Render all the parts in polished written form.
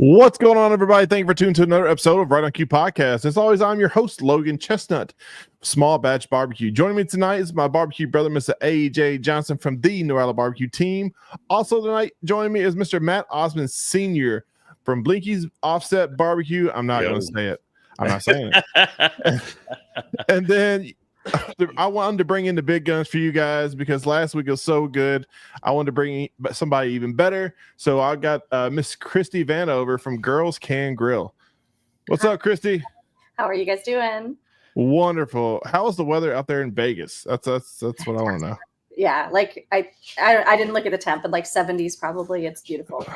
What's going on, everybody? Thank you for tuning to another episode of Right on Cue Podcast. As always, I'm your host, Logan Chestnut, Small Batch Barbecue. Joining me tonight is my barbecue brother, Mr. AJ Johnson from the New Orleans Barbecue team. Also tonight, joining me is Mr. Matt Osmond Sr. from Blinky's Offset Barbecue. I'm not going to say it. I'm not saying it. And then I wanted to bring in the big guns for you guys because last week was so good. I wanted to bring somebody even better. So I got Miss Christie Vanover from Girls Can Grill. What's up, Christie? How are you guys doing? Wonderful. How is the weather out there in Vegas? That's what I want to know. Yeah, like I didn't look at the temp, but like 70s probably. It's beautiful.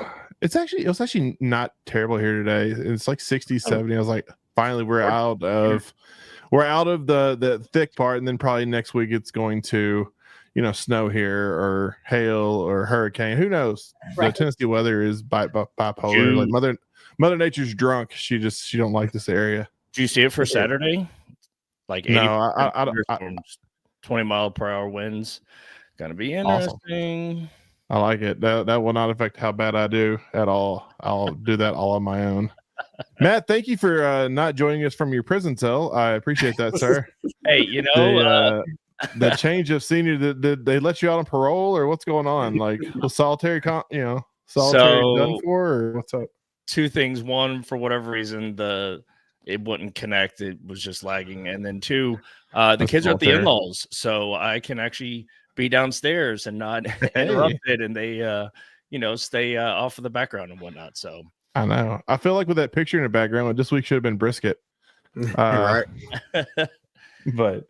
It was actually not terrible here today. It's like 60, 70. I was like, finally we're out of the thick part, and then probably next week it's going to, snow here or hail or hurricane. Who knows? Right. The Tennessee weather is bipolar. June. Like Mother Nature's drunk. She don't like this area. Do you see it for Saturday? Like 80 no, I 20-mile-per-hour winds. Gonna be interesting. Awesome. I like it. That will not affect how bad I do at all. I'll do that all on my own. Matt, thank you for not joining us from your prison cell. I appreciate that, sir. Hey, the change of senior. Did they let you out on parole, or what's going on? Like solitary done for, or what's up? Two things. One, for whatever reason, it wouldn't connect. It was just lagging. And then two, the kids are at the in-laws, so I can actually be downstairs and not interrupted, and they stay off of the background and whatnot. So I know. I feel like with that picture in the background, this week should have been brisket. Right. But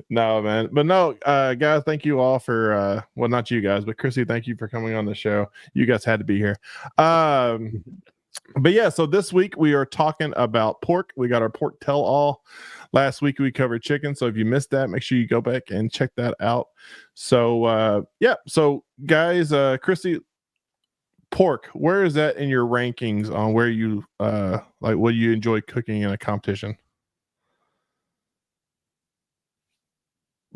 no, man. But no, guys, thank you all for well, not you guys, but Chrissy, thank you for coming on the show. You guys had to be here. But yeah, so this week we are talking about pork. We got our pork tell-all. Last week we covered chicken. So if you missed that, make sure you go back and check that out. So so guys, Chrissy, pork, where is that in your rankings on where you like what you enjoy cooking in a competition?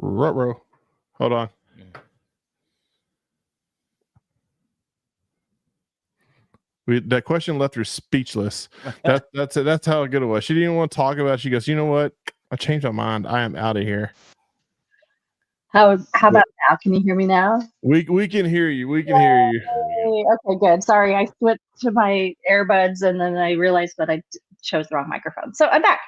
Ruh-roh. Hold on. That question left her speechless. That's it. That's how good it was. She didn't even want to talk about it. She goes, you know what? I changed my mind. I am out of here. How about now? Can you hear me now? We can hear you. We can hear you. Okay, good. Sorry, I switched to my earbuds and then I realized that I chose the wrong microphone. So I'm back.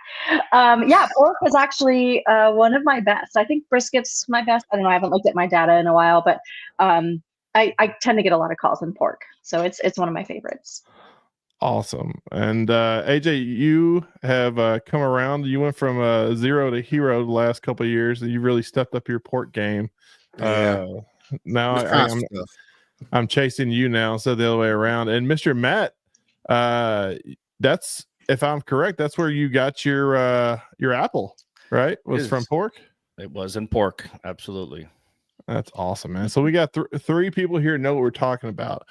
Pork is actually one of my best. I think brisket's my best. I don't know. I haven't looked at my data in a while, but I tend to get a lot of calls in pork. So it's one of my favorites. Awesome. And AJ, you have come around. You went from 0 to hero the last couple of years, and you really stepped up your pork game. Now I'm chasing you now, so the other way around. And Mr. Matt, that's, if I'm correct, that's where you got your apple, right? Was from pork? It was in pork, absolutely. That's awesome, man. So we got three people here know what we're talking about.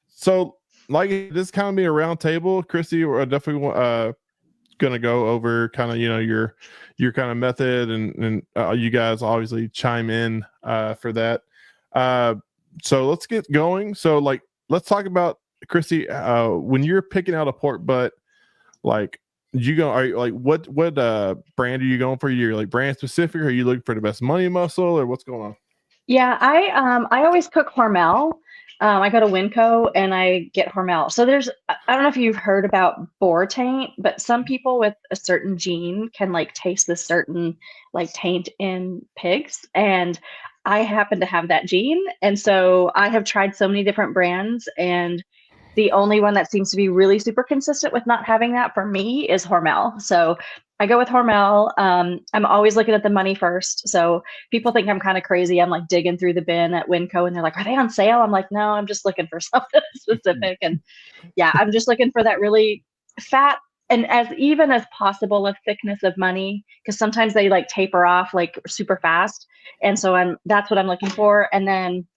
So like this kind of be a round table. Christy, we're definitely gonna go over kind of your kind of method, and you guys obviously chime in for that. So let's get going. So let's talk about Christy. When you're picking out a pork butt, what brand are you going for? You're like brand specific, or are you looking for the best money muscle, or what's going on? Yeah, I always cook Hormel. I go to Winco and I get Hormel. So I don't know if you've heard about boar taint, but some people with a certain gene can taste this certain taint in pigs. And I happen to have that gene. And so I have tried so many different brands, and the only one that seems to be really super consistent with not having that for me is Hormel. So I go with Hormel. I'm always looking at the money first. So people think I'm kind of crazy. I'm digging through the bin at Winco and they're like, are they on sale? I'm like, no, I'm just looking for something specific. And yeah, I'm just looking for that really fat and as even as possible a thickness of money, because sometimes they taper off super fast. And so that's what I'm looking for. And then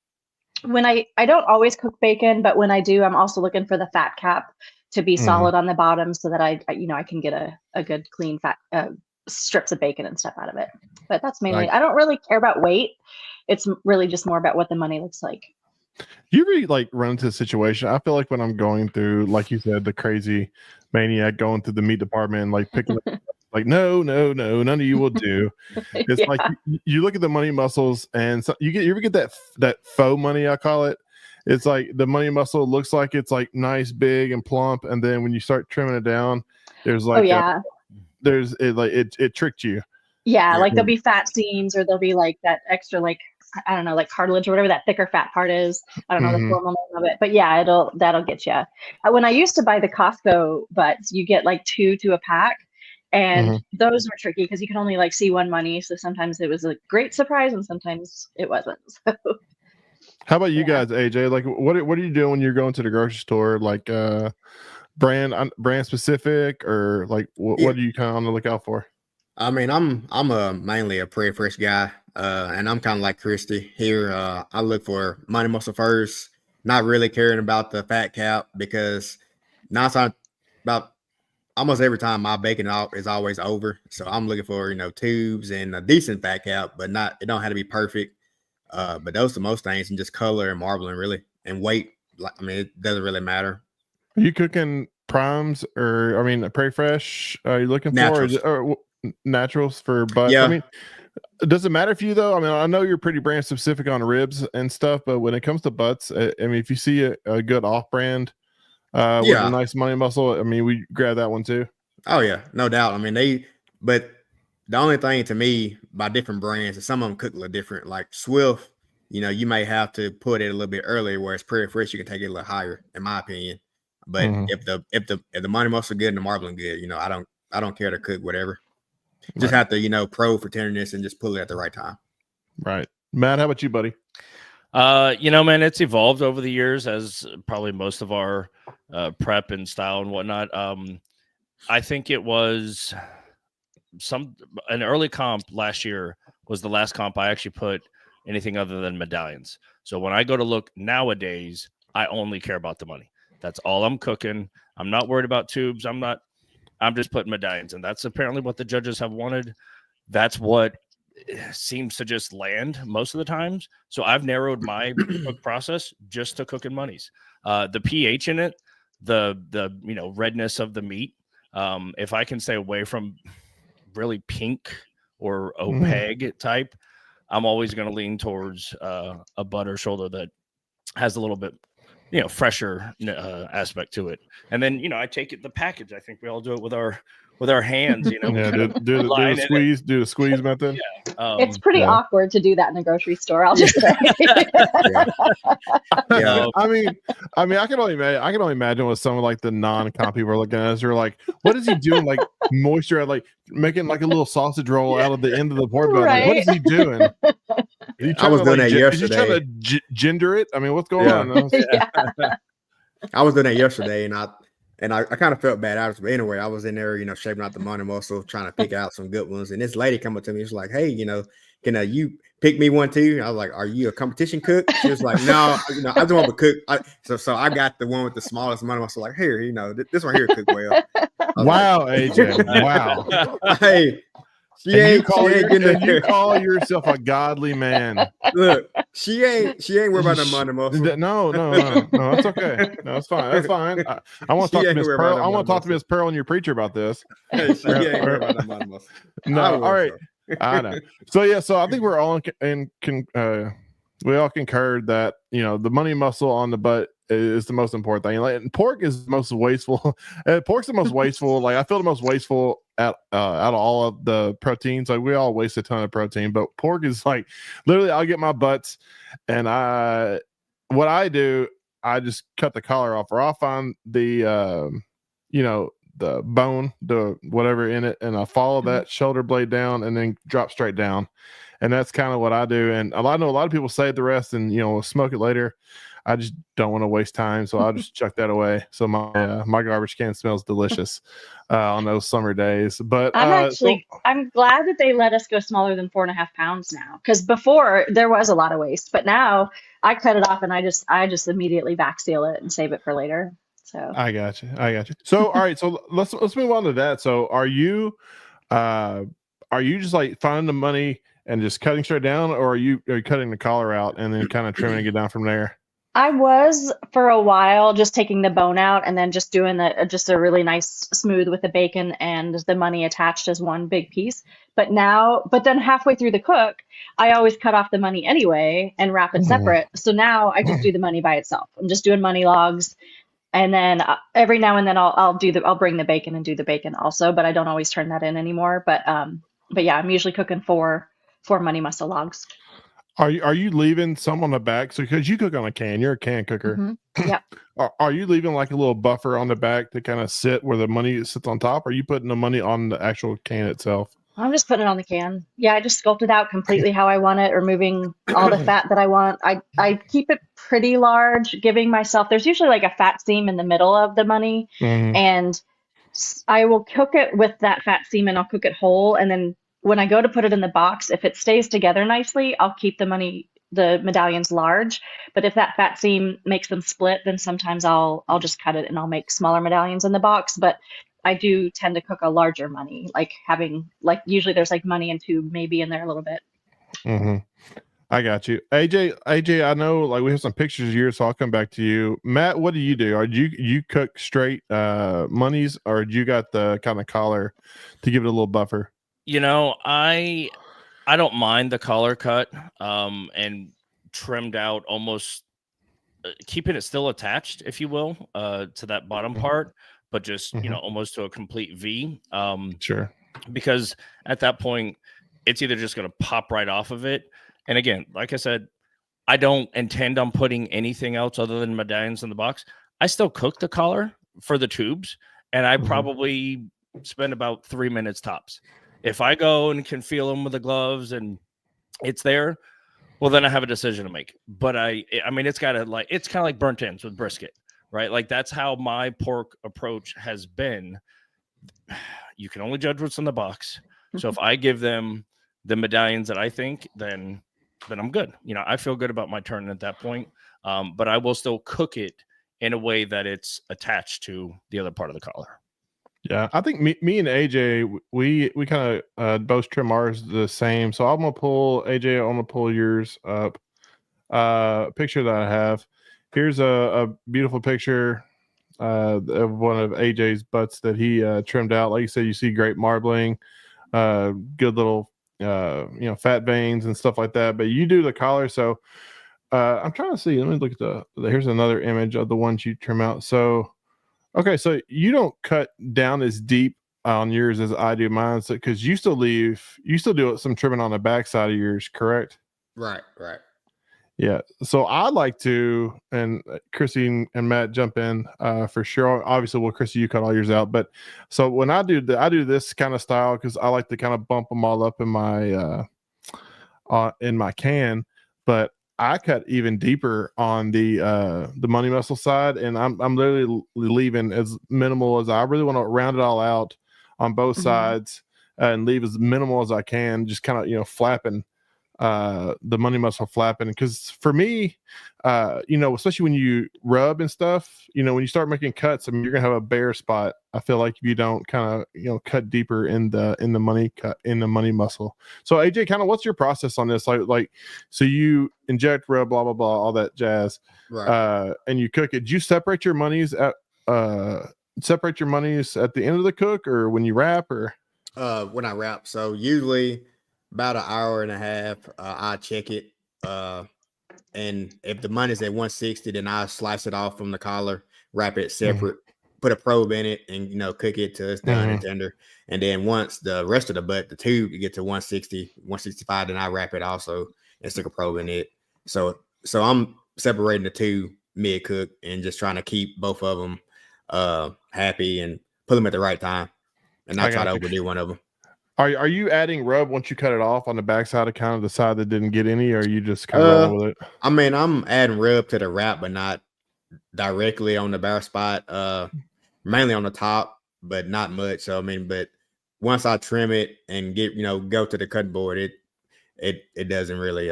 when I don't always cook bacon, but when I do, I'm also looking for the fat cap to be solid on the bottom so that I can get a good clean fat strips of bacon and stuff out of it. But that's mainly, I don't really care about weight. It's really just more about what the money looks like. You really like run into a situation. I feel like when I'm going through, like you said, the crazy maniac going through the meat department, like picking up, like, no, none of you will do. It's like Yeah. you look at the money muscles, and so you ever get that faux money, I call it. It's like the money muscle looks like it's like nice, big, and plump, and then when you start trimming it down, there's Oh like yeah. it tricked you. Yeah, Yeah. like there'll be fat seams, or there'll be like that extra, like, I don't know, like cartilage or whatever that thicker fat part is. I don't know the Mhm. formal name of it, but yeah, that'll get you. When I used to buy the Costco butts, you get like 2 to a pack, and those were tricky because you can only like see one money. So sometimes it was a great surprise, and sometimes it wasn't. So How about you Yeah. guys, AJ? Like, what are you doing when you're going to the grocery store? Like, brand specific, or like Yeah. what are you kind of on the lookout for? I mean, I'm mainly a pretty fresh guy, and I'm kind of like Christie here. I look for money muscle first, not really caring about the fat cap, because now it's about almost every time my bacon is always over. So I'm looking for tubes and a decent fat cap, but not it don't have to be perfect. But those are most things, and just color and marbling really, and weight. Like, I mean, it doesn't really matter. Are you cooking primes, or I mean, prairie fresh? Are you looking Naturals. for naturals for butt? Yeah. I mean, does it matter for you though? I mean, I know you're pretty brand specific on ribs and stuff, but when it comes to butts, I mean, if you see a good off brand with a Yeah. nice money muscle, I mean, we grab that one too. Oh yeah, no doubt. I mean, but the only thing to me by different brands is some of them cook a little different. Like Swift, you may have to put it a little bit earlier, whereas Prairie Fresh, you can take it a little higher, in my opinion. But Mhm. if the money muscle good and the marbling good, I don't care to cook whatever. Just Right. have to probe for tenderness and just pull it at the right time. Right. Matt, how about you, buddy? Man, it's evolved over the years, as probably most of our prep and style and whatnot. I think it was an early comp last year was the last comp I actually put anything other than medallions. So when I go to look nowadays, I only care about the money. That's all I'm cooking. I'm not worried about tubes. I'm just putting medallions, and that's apparently what the judges have wanted. That's what seems to just land most of the times. So I've narrowed my cook process just to cooking monies. The pH in it, the redness of the meat. If I can stay away from really pink or opaque type, I'm always going to lean towards a butter shoulder that has a little bit fresher aspect to it. And then I take it the package. I think we all do it with our hands. Yeah, do the squeeze method. Yeah, It's pretty yeah. awkward to do that in a grocery store, I'll just say. Yeah. I mean, I can only imagine what some of like the non-comp people are looking at us. They're like, what is he doing? Like moisture, like making like a little sausage roll out of the end of the pork butt. Like, what is he doing? I was doing that Is he yesterday. trying to gender it? I mean, what's going on? I was doing that yesterday, and I kind of felt bad after. But anyway, I was in there, shaping out the money muscle, trying to pick out some good ones. And this lady come up to me, she's like, "Hey, can you pick me one too?" I was like, "Are you a competition cook?" She was like, "No, I just want to cook." So I got the one with the smallest money muscle. Like, here, this one here cook well. Wow, AJ, wow. Hey, you call yourself a godly man. Look, she ain't worried about the money muscle. No, that's okay. No, that's fine. That's fine. I want to talk to Miss Pearl. I want to talk to Miss Pearl and your preacher about this. She ain't worried about the money muscle. No, all right. I know. So I think we're all we all concurred that the money muscle on the butt is the most important thing. Like, and pork is the most wasteful. Pork's the most wasteful. Like, I feel the most wasteful out of all of the proteins. Like, we all waste a ton of protein, but pork is like literally. I'll get my butts, and what I do, I just cut the collar off, or I'll find the the bone, the whatever in it, and I follow that shoulder blade down, and then drop straight down. And that's kind of what I do. And I know a lot of people save the rest and smoke it later. I just don't want to waste time, so I'll just chuck that away. So my garbage can smells delicious on those summer days. But I'm glad that they let us go smaller than 4.5 pounds now, because before there was a lot of waste, but now I cut it off and I just immediately back seal it and save it for later. So I got you. So all right, so let's move on to that. So are you just like finding the money and just cutting straight down, or are you cutting the collar out and then kind of trimming it down from there? I was for a while just taking the bone out and then just doing just a really nice smooth with the bacon and the money attached as one big piece. But then halfway through the cook, I always cut off the money anyway and wrap it Mhm. separate. So now I just do the money by itself. I'm just doing money logs, and then every now and then I'll bring the bacon and do the bacon also, but I don't always turn that in anymore. But yeah, I'm usually cooking four money muscle logs. Are you leaving some on the back? So because you cook on a can, you're a can cooker. Yep. Are you leaving like a little buffer on the back to kind of sit where the money sits on top? Or are you putting the money on the actual can itself? I'm just putting it on the can. Yeah, I just sculpt it out completely how I want it, removing all the fat that I want. I keep it pretty large, giving myself, there's usually like a fat seam in the middle of the money, Mhm. and I will cook it with that fat seam and I'll cook it whole. And then when I go to put it in the box, if it stays together nicely, I'll keep the medallions large. But if that fat seam makes them split, then sometimes I'll just cut it and I'll make smaller medallions in the box. But I do tend to cook a larger money, like having like usually there's like money and tube maybe in there a little bit. Mm-hmm. I got you. AJ, I know like we have some pictures of yours, so I'll come back to you. Matt, what do you do? Are you cook straight monies, or do you got the kind of collar to give it a little buffer? I don't mind the collar cut and trimmed out, almost keeping it still attached, if you will, to that bottom part, but just almost to a complete V. Sure. Because at that point, it's either just going to pop right off of it. And again, like I said, I don't intend on putting anything else other than medallions in the box. I still cook the collar for the tubes, and I probably spend about 3 minutes tops. If I go and can feel them with the gloves and it's there, well, then I have a decision to make. But I mean, it's kind of like burnt ends with brisket, right? Like that's how my pork approach has been. You can only judge what's in the box. So if I give them the medallions that I think, then I'm good. I feel good about my turn at that point. But I will still cook it in a way that it's attached to the other part of the collar. Yeah, I think me and AJ, we kind of both trim ours the same. So I'm gonna pull AJ. I'm gonna pull yours up. Picture that I have. Here's a beautiful picture of one of AJ's butts that he trimmed out. Like you said, you see great marbling, good little fat veins and stuff like that. But you do the collar, so I'm trying to see. Let me look at here's another image of the ones you trim out. So okay, so you don't cut down as deep on yours as I do mine, because you still do some trimming on the back side of yours, correct? Right. Yeah. So I like to, and Chrissy and Matt jump in for sure. Obviously, well, Chrissy, you cut all yours out, but so when I do I do this kind of style because I like to kind of bump them all up in my can, but I cut even deeper on the money muscle side, and I'm literally leaving as minimal as I really want to round it all out on both sides and leave as minimal as I can, just kind of flapping the money muscle flapping. Because for me, especially when you rub and stuff, when you start making cuts, I mean, you're gonna have a bare spot. I feel like if you don't kind of cut deeper in the money muscle. So AJ, kind of what's your process on this? Like so you inject, rub, blah blah blah, all that jazz, Right. and you cook it. Do you separate your monies at the end of the cook, or when you wrap, or When I wrap, so usually about an hour and a half, I check it. And if the money's at 160, then I slice it off from the collar, wrap it separate, put a probe in it, and cook it till it's done and tender. And then once the rest of the tube, you get to 160, 165, then I wrap it also and stick a probe in it. So I'm separating the two mid cook and just trying to keep both of them happy and put them at the right time and not try to overdo one of them. Are you adding rub once you cut it off on the backside of kind of the side that didn't get any, or are you just kind of rolling with it? I mean, I'm adding rub to the wrap, but not directly on the bare spot. Mainly on the top, but not much. So I mean, but once I trim it and get go to the cutting board, it doesn't really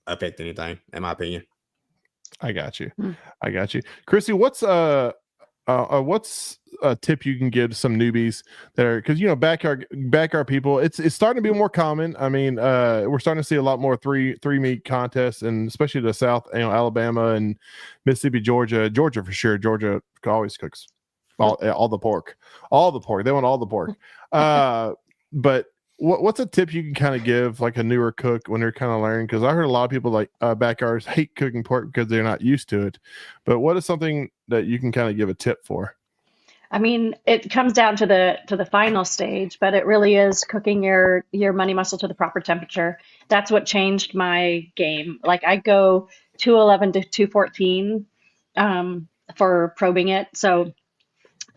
affect anything, in my opinion. I got you. Chrissy, what's what's a tip you can give to some newbies that are, because backyard people, it's starting to be more common. I mean, we're starting to see a lot more three meat contests, and especially the South, Alabama and Mississippi, Georgia for sure. Georgia always cooks all the pork. They want all the pork. But what's a tip you can kind of give like a newer cook when they're kind of learning? Because I heard a lot of people like backyards hate cooking pork because they're not used to it. But what is something that you can kind of give a tip for? I mean, it comes down to the final stage, but it really is cooking your money muscle to the proper temperature. That's what changed my game. Like I go 211 to 214 for probing it. So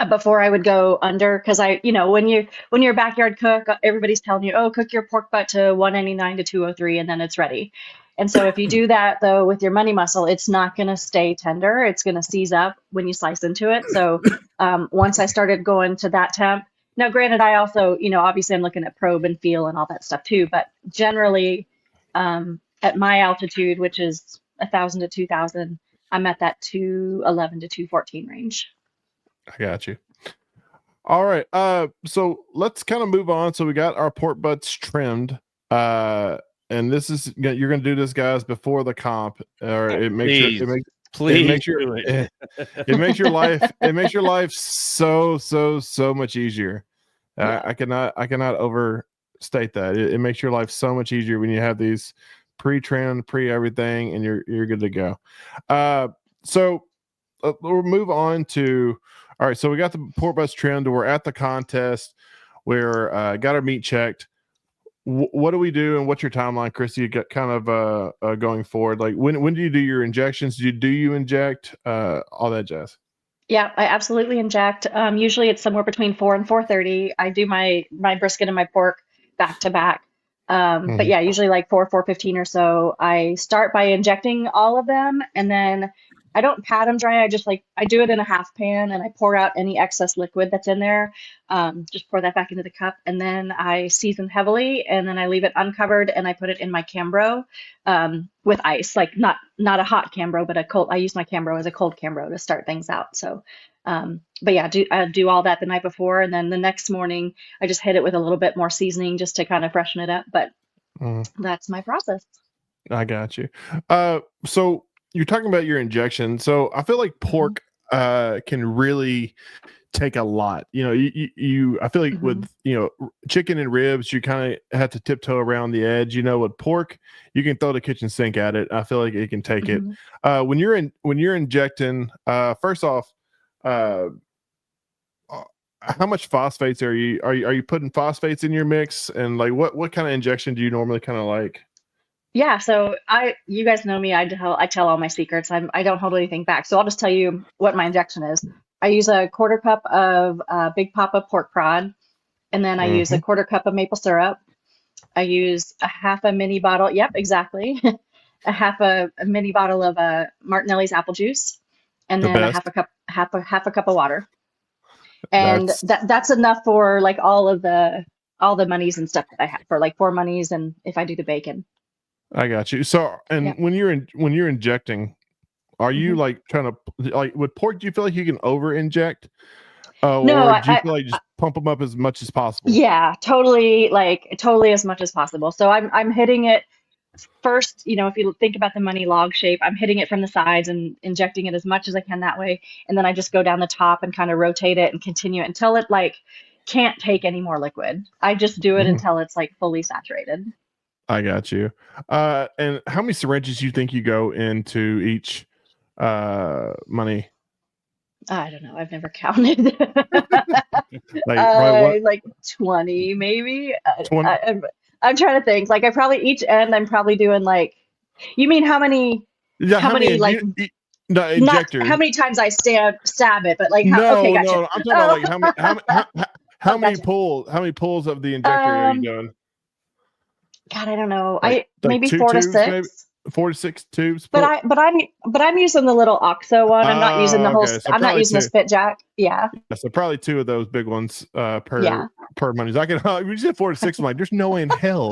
before I would go under, because when you're a backyard cook, everybody's telling you, oh, cook your pork butt to 199 to 203 and then it's ready. And so if you do that though with your money muscle, it's not going to stay tender. It's going to seize up when you slice into it. So once I started going to that temp, now granted, I also, obviously I'm looking at probe and feel and all that stuff too, but generally at my altitude, which is 1,000 to 2,000, I'm at that 211 to 214 range. I got you. All right. So let's kind of move on. So we got our pork butts trimmed. And this is, you're going to do this, guys, before the comp, or it makes your life so much easier. Yeah. I cannot overstate that. It makes your life so much easier when you have these pre-trimmed, everything, and you're good to go. So we'll move on to, all right. So we got the pork butts trimmed. We're at the contest. We're got our meat checked. What do we do, and what's your timeline, Christie? You got kind of going forward. Like when do you do your injections? Do you inject all that jazz? Yeah, I absolutely inject. Usually it's somewhere between 4 and 4:30. I do my brisket and my pork back to back. But yeah, usually like 4:15 or so. I start by injecting all of them, and then I don't pat them dry. I do it in a half pan, and I pour out any excess liquid that's in there. Just pour that back into the cup, and then I season heavily, and then I leave it uncovered, and I put it in my Cambro with ice, like not a hot Cambro, but a cold. I use my Cambro as a cold Cambro to start things out. So, but yeah, I do all that the night before, and then the next morning I just hit it with a little bit more seasoning just to kind of freshen it up. But that's my process. I got you. So you're talking about your injection. So I feel like pork can really take a lot. I feel like with chicken and ribs, you kind of have to tiptoe around the edge. With pork, you can throw the kitchen sink at it. I feel like it can take it. When you're injecting, first off, how much phosphates are you putting phosphates in your mix, and like what kind of injection do you normally kind of like? Yeah, so you guys know me. I tell all my secrets. I don't hold anything back. So I'll just tell you what my injection is. I use a 1/4 cup of Big Papa pork prod, and then I use a 1/4 cup of maple syrup. I use a half a mini bottle. Yep, exactly. A half a mini bottle of Martinelli's apple juice, and then a half a cup of water. And that's enough for like all the monies and stuff that I have, for like 4 monies, and if I do the bacon. I got you. So, and when you're injecting, are you like trying to, like with pork, do you feel like you can over inject? No, or do you feel like just pump them up as much as possible? Yeah, totally as much as possible. So I'm hitting it first, if you think about the money log shape, I'm hitting it from the sides and injecting it as much as I can that way. And then I just go down the top and kind of rotate it and continue it until it like can't take any more liquid. I just do it until it's like fully saturated. I got you. And how many syringes do you think you go into each money? I don't know. I've never counted. Like 20, maybe. 20? I'm trying to think. Like I probably each end I'm probably doing like. You mean how many? Yeah, how many like? The injector. Not how many times I stab it, but like how? No, okay, gotcha. no. I'm talking about like how many pulls? How many pulls of the injector are you doing? God, I don't know. Like maybe 2 4 to tubes, 6. maybe? 4 to 6 tubes. But I'm using the little OXO one. I'm not using the whole. Okay. So I'm not using the spit jack. Yeah. So probably 2 of those big ones per per money. I can. We just said 4 to 6. I'm like, there's no way in hell.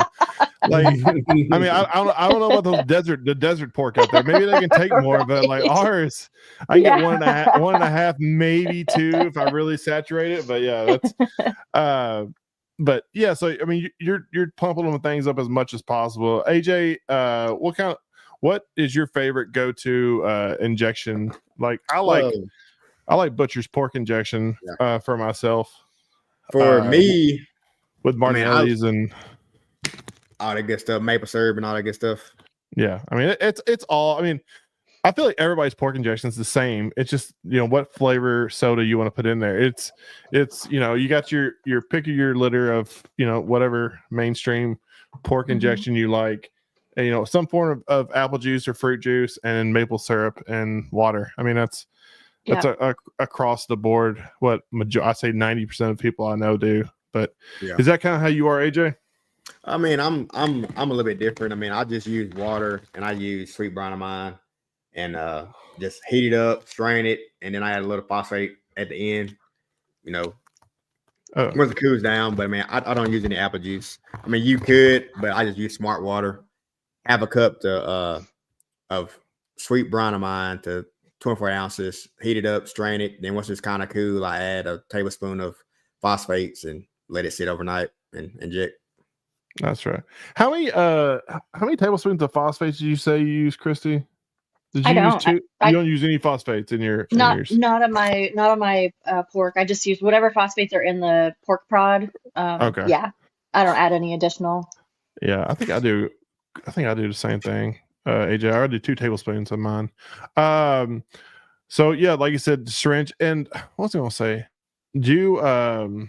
Like, I mean, I don't know about the desert pork out there. Maybe they can take more, but like ours, I can get 1.5, maybe 2 if I really saturate it. But yeah, that's but yeah. So I mean, you're pumping them things up as much as possible. AJ, what is your favorite go-to injection? Like I like Butcher's pork injection for myself. For me, with Martinelli's and all that good stuff, maple syrup and all that good stuff. Yeah, I mean it's all. I mean, I feel like everybody's pork injection is the same. It's just what flavor soda you want to put in there. It's you got your pick of your litter of whatever mainstream pork injection you like. And, some form of apple juice or fruit juice and maple syrup and water. I mean that's across the board. What I say 90% of people I know do. But is that kind of how you are, AJ? I mean, I'm a little bit different. I mean, I just use water and I use sweet brine of mine and just heat it up, strain it, and then I add a little phosphate at the end. Once it cools down. But I mean, I don't use any apple juice. I mean, you could, but I just use smart water. Have a cup of sweet brine of mine to 24 ounces, heat it up, strain it. Then once it's kind of cool, I add a tablespoon of phosphates and let it sit overnight and inject. That's right. How many tablespoons of phosphates did you say you use, Christy? Did you use 2? You don't use any phosphates in yours? Not on my pork. I just use whatever phosphates are in the pork prod. Okay. Yeah, I don't add any additional. Yeah, I think I do the same thing. AJ, I do 2 tablespoons of mine. So yeah, like you said, syringe. And what was I gonna say? Do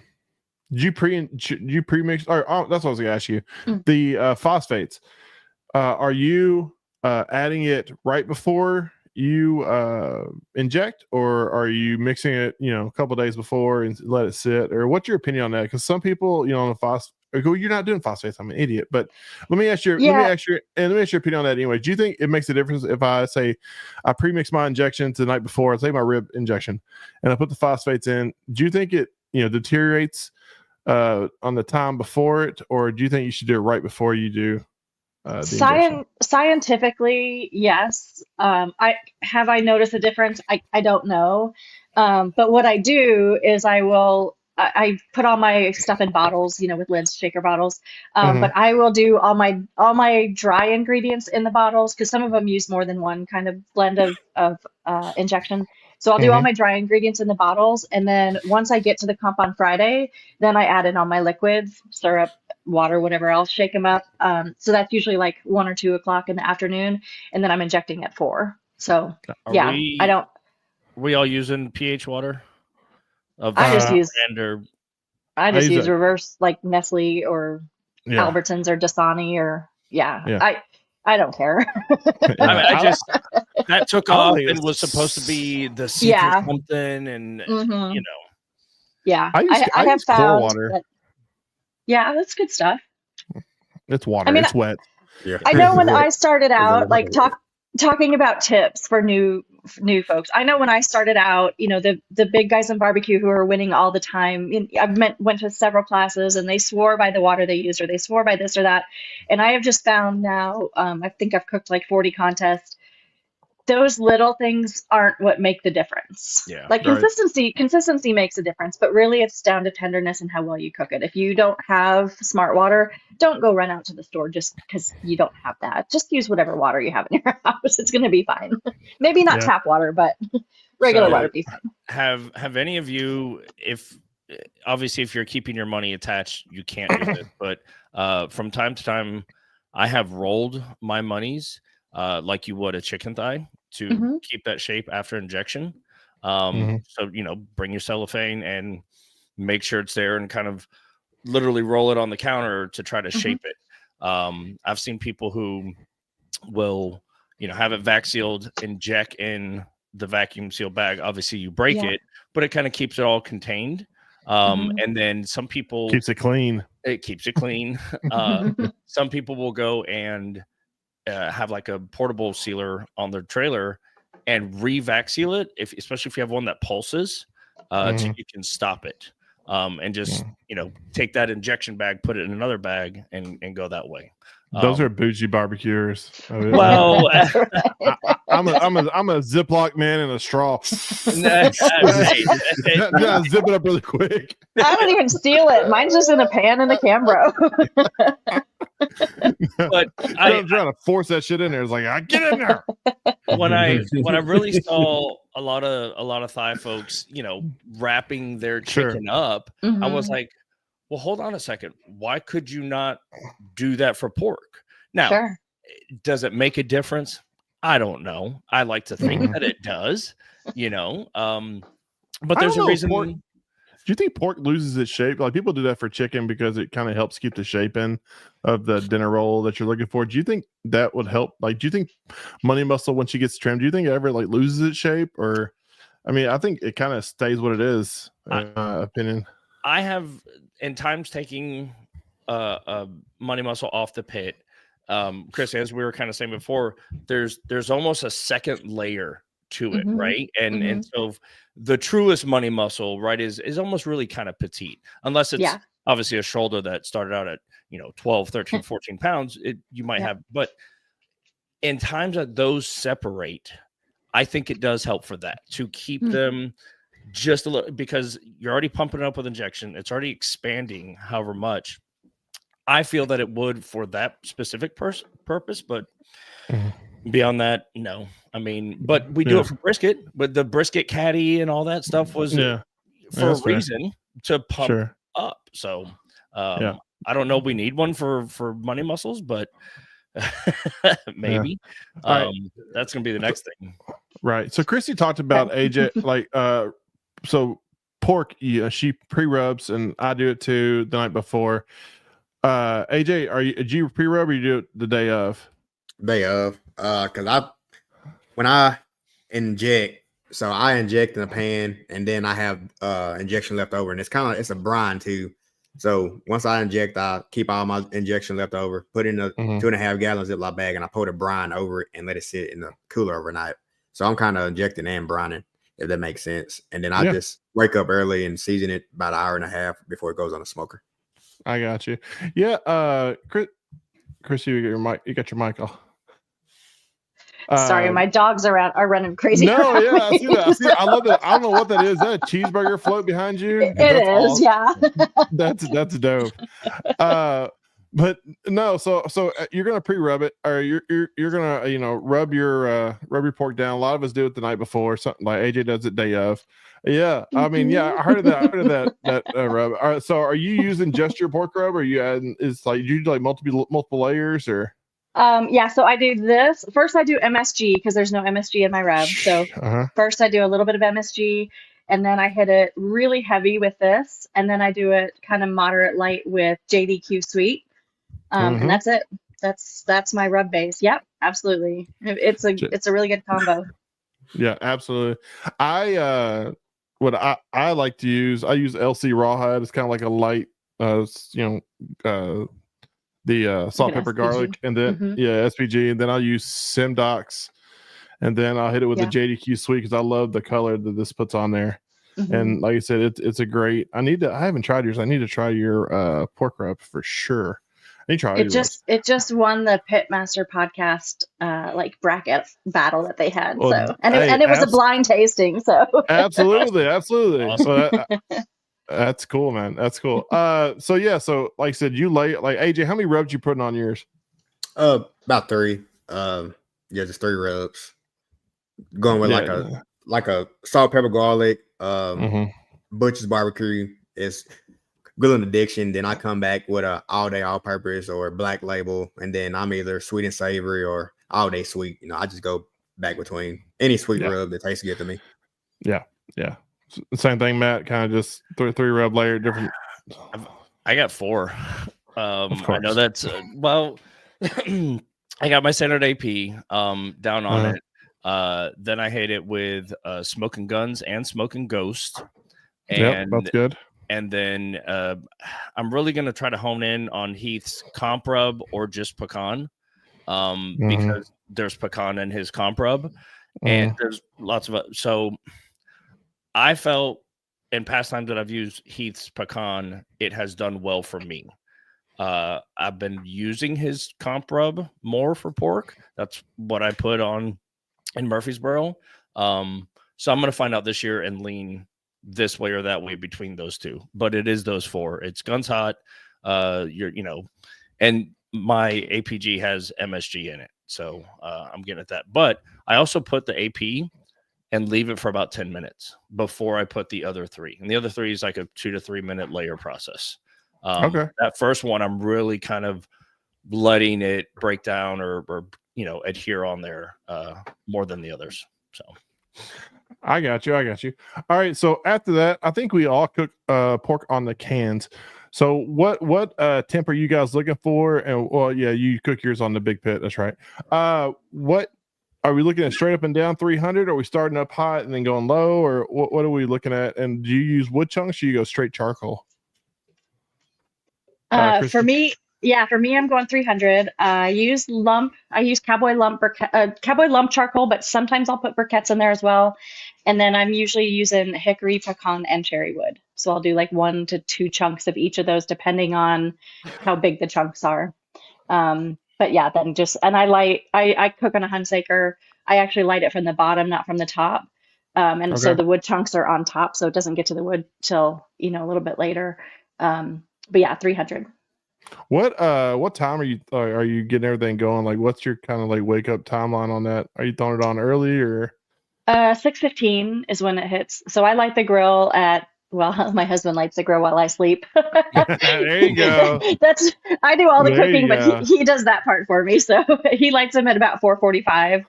you pre-mix? Or that's what I was gonna ask you. The phosphates. Are you adding it right before you inject, or are you mixing it, a couple days before and let it sit? Or what's your opinion on that? Because some people, on the phosphate. You're not doing phosphates. I'm an idiot. But let me ask your opinion on that anyway. Do you think it makes a difference if I say I pre-mix my injections the night before, say my rib injection, and I put the phosphates in? Do you think it deteriorates on the time before it, or do you think you should do it right before you do the scientifically, yes. I noticed a difference? I don't know. But what I do is I put all my stuff in bottles, with lids, shaker bottles. But I will do all my dry ingredients in the bottles because some of them use more than one kind of blend of injection. So I'll do all my dry ingredients in the bottles, and then once I get to the comp on Friday, then I add in all my liquids, syrup, water, whatever else, shake them up. So that's usually like 1 or 2 o'clock in the afternoon, and then I'm injecting at 4. So I don't. Are we all using pH water? I just use reverse, like Nestle or Albertsons or Dasani or I don't care. I mean, that took off and was supposed to be the secret something, and Yeah, I have found water. That's good stuff. It's water. It's wet. Yeah. I know when I started out, like talking about tips for new folks. I know when I started out, the big guys in barbecue who are winning all the time. I went to several classes and they swore by the water they used, or they swore by this or that. And I have just found now, I think I've cooked like 40 contests. Those little things aren't what make the difference. Yeah, like consistency makes a difference, but really it's down to tenderness and how well you cook it. If you don't have smart water, don't go run out to the store just because you don't have that. Just use whatever water you have in your house. It's going to be fine. Maybe not tap water, but regular water be fine. Have any of you, if you're keeping your money attached, you can't use it. But from time to time, I have rolled my monies like you would a chicken thigh to keep that shape after injection. So, bring your cellophane and make sure it's there and kind of literally roll it on the counter to try to shape it. I've seen people who will, have it vac sealed, inject in the vacuum sealed bag. Obviously you break it, but it kind of keeps it all contained. And then some people keeps it clean. It keeps it clean. Some people will go and have like a portable sealer on their trailer and re-vac seal it, especially if you have one that pulses, so you can stop it. and just take that injection bag, put it in another bag, and go that way. Those are bougie barbecuers. Well, I'm a Ziploc man in a straw. Yeah, zip it up really quick. I don't even steal it. Mine's just in a pan in the Cambro. But I'm trying to force that shit in there. It's like, I get in there. When I really saw a lot of Thai folks, wrapping their chicken up, I was like, well, hold on a second. Why could you not do that for pork? Now, does it make a difference? I don't know. I like to think that it does, but there's a reason. Do you think pork loses its shape? Like, people do that for chicken because it kind of helps keep the shape in of the dinner roll that you're looking for. Do you think that would help? Like, do you think money muscle, when she gets trimmed, do you think it ever like loses its shape? Or, I mean, I think it kind of stays what it is, in my opinion. I have in times taking money muscle off the pit. Chris, as we were kind of saying before, there's almost a second layer to it, right? And so the truest money muscle, right, is almost really kind of petite, unless it's obviously a shoulder that started out at 12, 13, 14 pounds. You might have, but in times that those separate, I think it does help for that, to keep them just a little, because you're already pumping it up with injection. It's already expanding however much. I feel that it would for that specific purpose, but beyond that, no. I mean, but we do it for brisket, but the brisket caddy and all that stuff was for a reason to pump up. So I don't know. We need one for money muscles, but maybe that's going to be the next thing. Right. So Christy talked about AJ, like, so pork, she pre-rubs, and I do it too the night before. AJ, do you pre-rub or you do it the day of? Day of, because when I inject, so I inject in a pan, and then I have injection left over, and it's a brine too. So once I inject, I keep all my injection left over, put in a 2.5 gallon Ziploc bag, and I pour the brine over it and let it sit in the cooler overnight. So I'm kind of injecting and brining, if that makes sense. And then I just wake up early and season it about an hour and a half before it goes on the smoker. I got you. Yeah, Chris, you got your mic off. Sorry, my dogs are running crazy. No, I see that. I love that. I don't know what that is. Is that a cheeseburger float behind you? It is, awesome. Yeah. That's dope. But no, so you're gonna pre-rub it, or you're gonna rub your pork down. A lot of us do it the night before. Something like AJ does it day of. Yeah, I mean, I heard of that. That rub. All right, so are you using just your pork rub, or are you adding? Is like you do like multiple layers, or? So I do this. First I do MSG because there's no MSG in my rub. So first I do a little bit of MSG, and then I hit it really heavy with this, and then I do it kind of moderate light with JDQ Sweet. And that's it. That's my rub base. Yep, absolutely. It's a really good combo. Yeah, absolutely. I like to use LC Rawhide. It's kind of like a light the salt, pepper, garlic, and then SPG, and then I'll use Simdox, and then I'll hit it with the JDQ Sweet because I love the color that this puts on there. And like I said, it's a great. I haven't tried yours. I need to try your pork rub for sure. I need to try it just won the Pitmaster podcast like bracket battle that they had. Well, so and it was a blind tasting. So absolutely. Awesome. So that's cool, man. That's cool. So like I said, you lay like AJ. How many rubs you putting on yours? About 3. Just 3 rubs. Going with like a salt, pepper, garlic. Butcher's barbecue is grilling addiction. Then I come back with a all day all purpose or black label, and then I'm either sweet and savory or all day sweet. I just go back between any sweet rub that tastes good to me. Yeah. Same thing, Matt. Kind of just 3 rub layer different. I got 4. I know that's I got my standard AP down on it. Then I hit it with Smoking Guns and Smoking Ghost. And that's good. And then I'm really going to try to hone in on Heath's comp rub or just pecan, because there's pecan in his comp rub, and there's lots of so I felt in past times that I've used Heath's pecan, it has done well for me. I've been using his comp rub more for pork. That's what I put on in Murfreesboro. So I'm going to find out this year and lean this way or that way between those two. But it is those four. It's Guns Hot. And my APG has MSG in it. So I'm getting at that. But I also put the AP and leave it for about 10 minutes before I put the other three. And the other three is like a 2 to 3 minute layer process. Okay. That first one, I'm really kind of letting it break down or adhere on there more than the others. So I got you. All right. So after that, I think we all cook pork on the cans. So what temp are you guys looking for? And well, yeah, you cook yours on the big pit. That's right. What are we looking at? Straight up and down 300? Are we starting up hot and then going low, or what are we looking at? And do you use wood chunks? Or do you go straight charcoal? For me, I'm going 300. I use cowboy lump charcoal, but sometimes I'll put briquettes in there as well. And then I'm usually using hickory, pecan, and cherry wood. So I'll do like 1 to 2 chunks of each of those, depending on how big the chunks are. But yeah, then I cook on a Hunsaker. I actually light it from the bottom, not from the top. So the wood chunks are on top, so it doesn't get to the wood till, a little bit later. But yeah, 300. What time are you getting everything going? Like, what's your kind of like wake up timeline on that? Are you throwing it on early or? 6:15 is when it hits. So I light the grill my husband lights the grill while I sleep. There you go. I do all the There cooking, you but go. he does that part for me. So he lights them at about 4:45.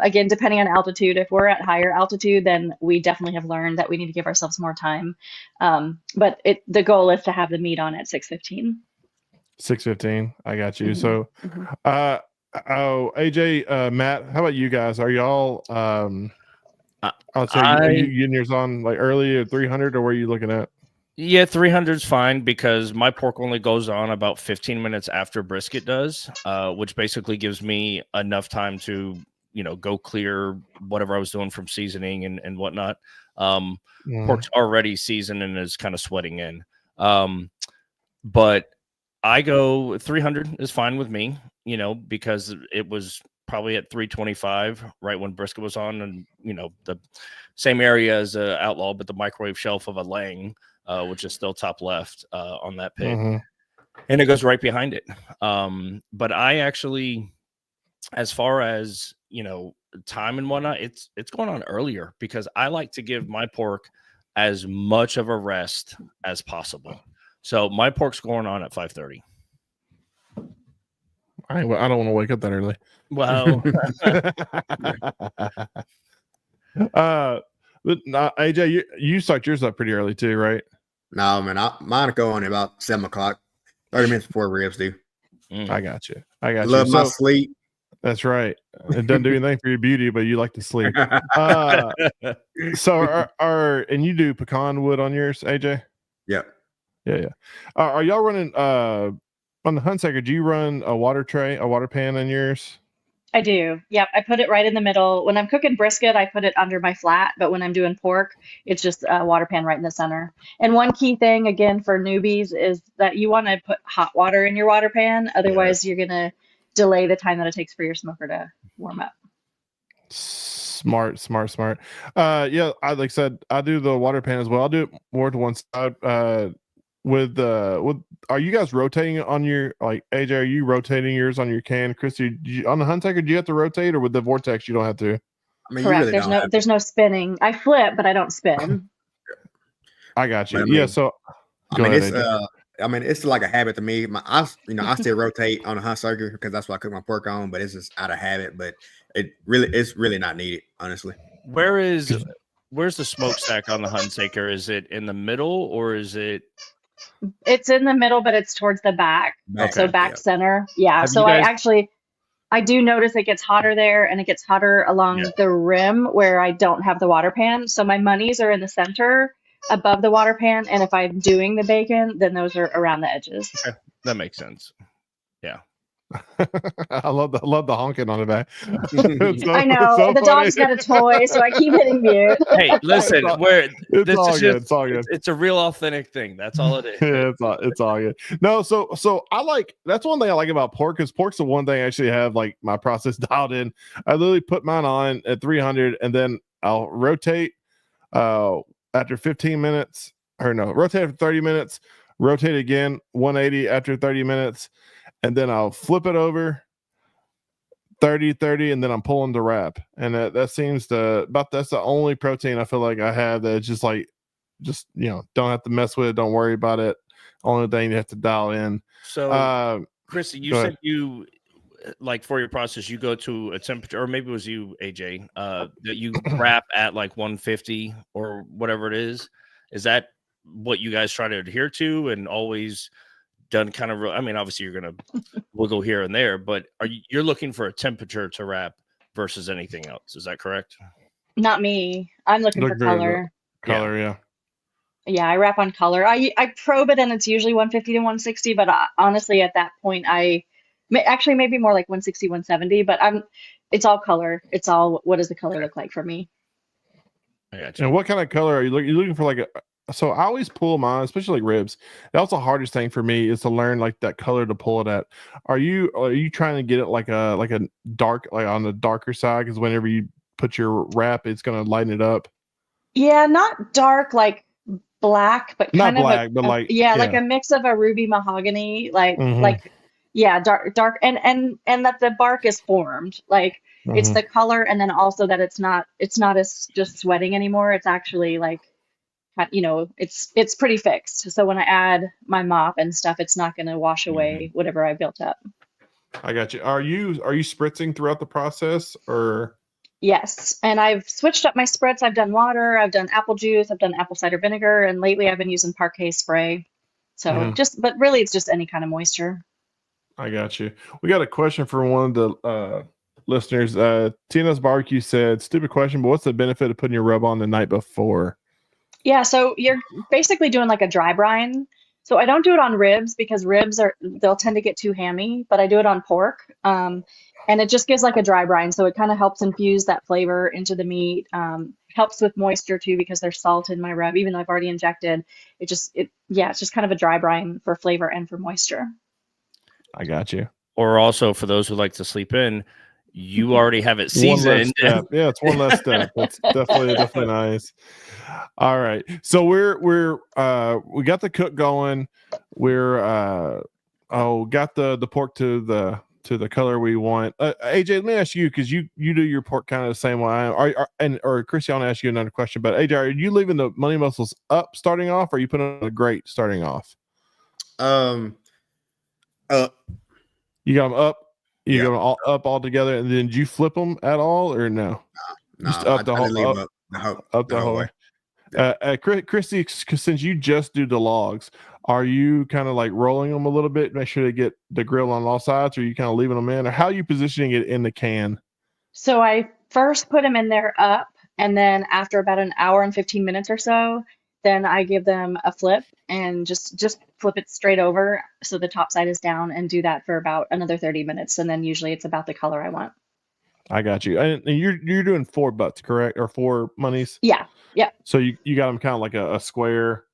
Again, depending on altitude. If we're at higher altitude, then we definitely have learned that we need to give ourselves more time. But the goal is to have the meat on at 6:15. 6:15. I got you. Mhm. So, AJ, Matt, how about you guys? Are y'all? Are you getting yours on like early or 300, or where are you looking at? Yeah, 300 is fine because my pork only goes on about 15 minutes after brisket does, which basically gives me enough time to, go clear whatever I was doing from seasoning and whatnot. Pork's already seasoned and is kind of sweating in. But I go 300 is fine with me, because it was probably at 325 right when brisket was on, and the same area as Outlaw, but the microwave shelf of a Lang, which is still top left on that pit, and it goes right behind it. But I actually, as far as time and whatnot, it's going on earlier because I like to give my pork as much of a rest as possible. So my pork's going on at 5:30. I don't want to wake up that early. Well, but AJ, you start yours up pretty early too, right? No, man, mine go on about 7 o'clock, 30 minutes before ribs do. I got you. Love my sleep. That's right. It doesn't do anything for your beauty, but you like to sleep. So and you do pecan wood on yours, AJ? Yep. Yeah. Are y'all running on the Hunsaker? Do you run a water pan in yours? I do. Yep. I put it right in the middle. When I'm cooking brisket, I put it under my flat, but when I'm doing pork, it's just a water pan right in the center. And one key thing, again, for newbies is that you want to put hot water in your water pan. Otherwise, you're going to delay the time that it takes for your smoker to warm up. Smart. Yeah, like I said, I do the water pan as well. I'll do it more to one side. Are you guys rotating on your, like, AJ, are you rotating yours on your can? Christie, on the Hunsaker, do you have to rotate, or with the Vortex you don't have to? I mean, Correct. Really there's no spinning. I flip, but I don't spin. I got you. I mean, Yeah. So it's like a habit to me. I still rotate on a Hunsaker because that's what I cook my pork on, but it's just out of habit. But it's really not needed, honestly. where's the smokestack on the Hunsaker? Is it in the middle or is it? It's in the middle, but it's towards the back. So back center. Yeah. So I do notice it gets hotter there, and it gets hotter along the rim where I don't have the water pan. So my monies are in the center above the water pan. And if I'm doing the bacon, then those are around the edges. Okay. That makes sense. Yeah. I love the honking on the back. It's I know so the funny. dog's got a toy, so I keep hitting mute. Hey, listen, It's all good. It's all good. It's a real authentic thing. That's all it is. Yeah, it's all good. No, so I like, that's one thing I like about pork, because pork's the one thing I actually have like my process dialed in. I literally put mine on at 300, and then I'll rotate after 15 minutes, or no, rotate after 30 minutes, rotate again 180 after 30 minutes, and then I'll flip it over 30, and then I'm pulling the wrap. And that seems to that's the only protein I feel like I have that just don't have to mess with it, don't worry about it. Only thing you have to dial in. So Christie, you said you, like, for your process, you go to a temperature, or maybe it was you, AJ, that you wrap at like 150 or whatever it is. Is that what you guys try to adhere to, and always done kind of, I mean, obviously you're going to wiggle here and there, but you're looking for a temperature to wrap versus anything else. Is that correct? Not me. I'm looking for color. Color, yeah. Yeah, I wrap on color. I probe it, and it's usually 150 to 160, but honestly, at that point, actually maybe more like 160, 170, but it's all color. It's all, what does the color look like for me? I got you. And what kind of color are you looking? You're looking for like so I always pull mine, especially like ribs. That's the hardest thing for me, is to learn like that color to pull it at. Are you trying to get it like a dark, like on the darker side? Because whenever you put your wrap, it's gonna lighten it up. Yeah, not dark like black, but Not kind of black, but like like a mix of a ruby mahogany, like dark, and that the bark is formed, like it's the color, and then also that it's not as just sweating anymore. It's actually like, it's pretty fixed. So when I add my mop and stuff, it's not going to wash away whatever I built up. I got you. Are you spritzing throughout the process, or? Yes, and I've switched up my spritz. I've done water, I've done apple juice, I've done apple cider vinegar, and lately I've been using parquet spray. So but really it's just any kind of moisture. I got you. We got a question from one of the listeners. Tina's Barbecue said, stupid question, but what's the benefit of putting your rub on the night before? Yeah, so you're basically doing like a dry brine. So I don't do it on ribs, because they'll tend to get too hammy, but I do it on pork. And it just gives like a dry brine. So it kind of helps infuse that flavor into the meat. Helps with moisture too, because there's salt in my rub, even though I've already injected. It's just kind of a dry brine for flavor and for moisture. I got you. Or also, for those who like to sleep in, you already have it seasoned. Yeah, it's one less step. That's definitely nice. All right, so we got the cook going. We're got the pork to the color we want. AJ, let me ask you, because you do your pork kind of the same way I am. Or Christie, I want to ask you another question. But AJ, are you leaving the money muscles up starting off, or are you putting on a grate starting off? You got them up. You got them all up all together, and then did you flip them at all, or no? No, just up the whole up the whole way. Christie, since you just do the logs, are you kind of like rolling them a little bit, make sure they get the grill on all sides, or are you kind of leaving them in, or how are you positioning it in the can? So I first put them in there up, and then after about an hour and 15 minutes or so, then I give them a flip and just flip it straight over so the top side is down, and do that for about another 30 minutes. And then usually it's about the color I want. I got you. And you're doing 4 butts, correct? Or 4 monies? Yeah. Yeah. So you got them kind of like a square.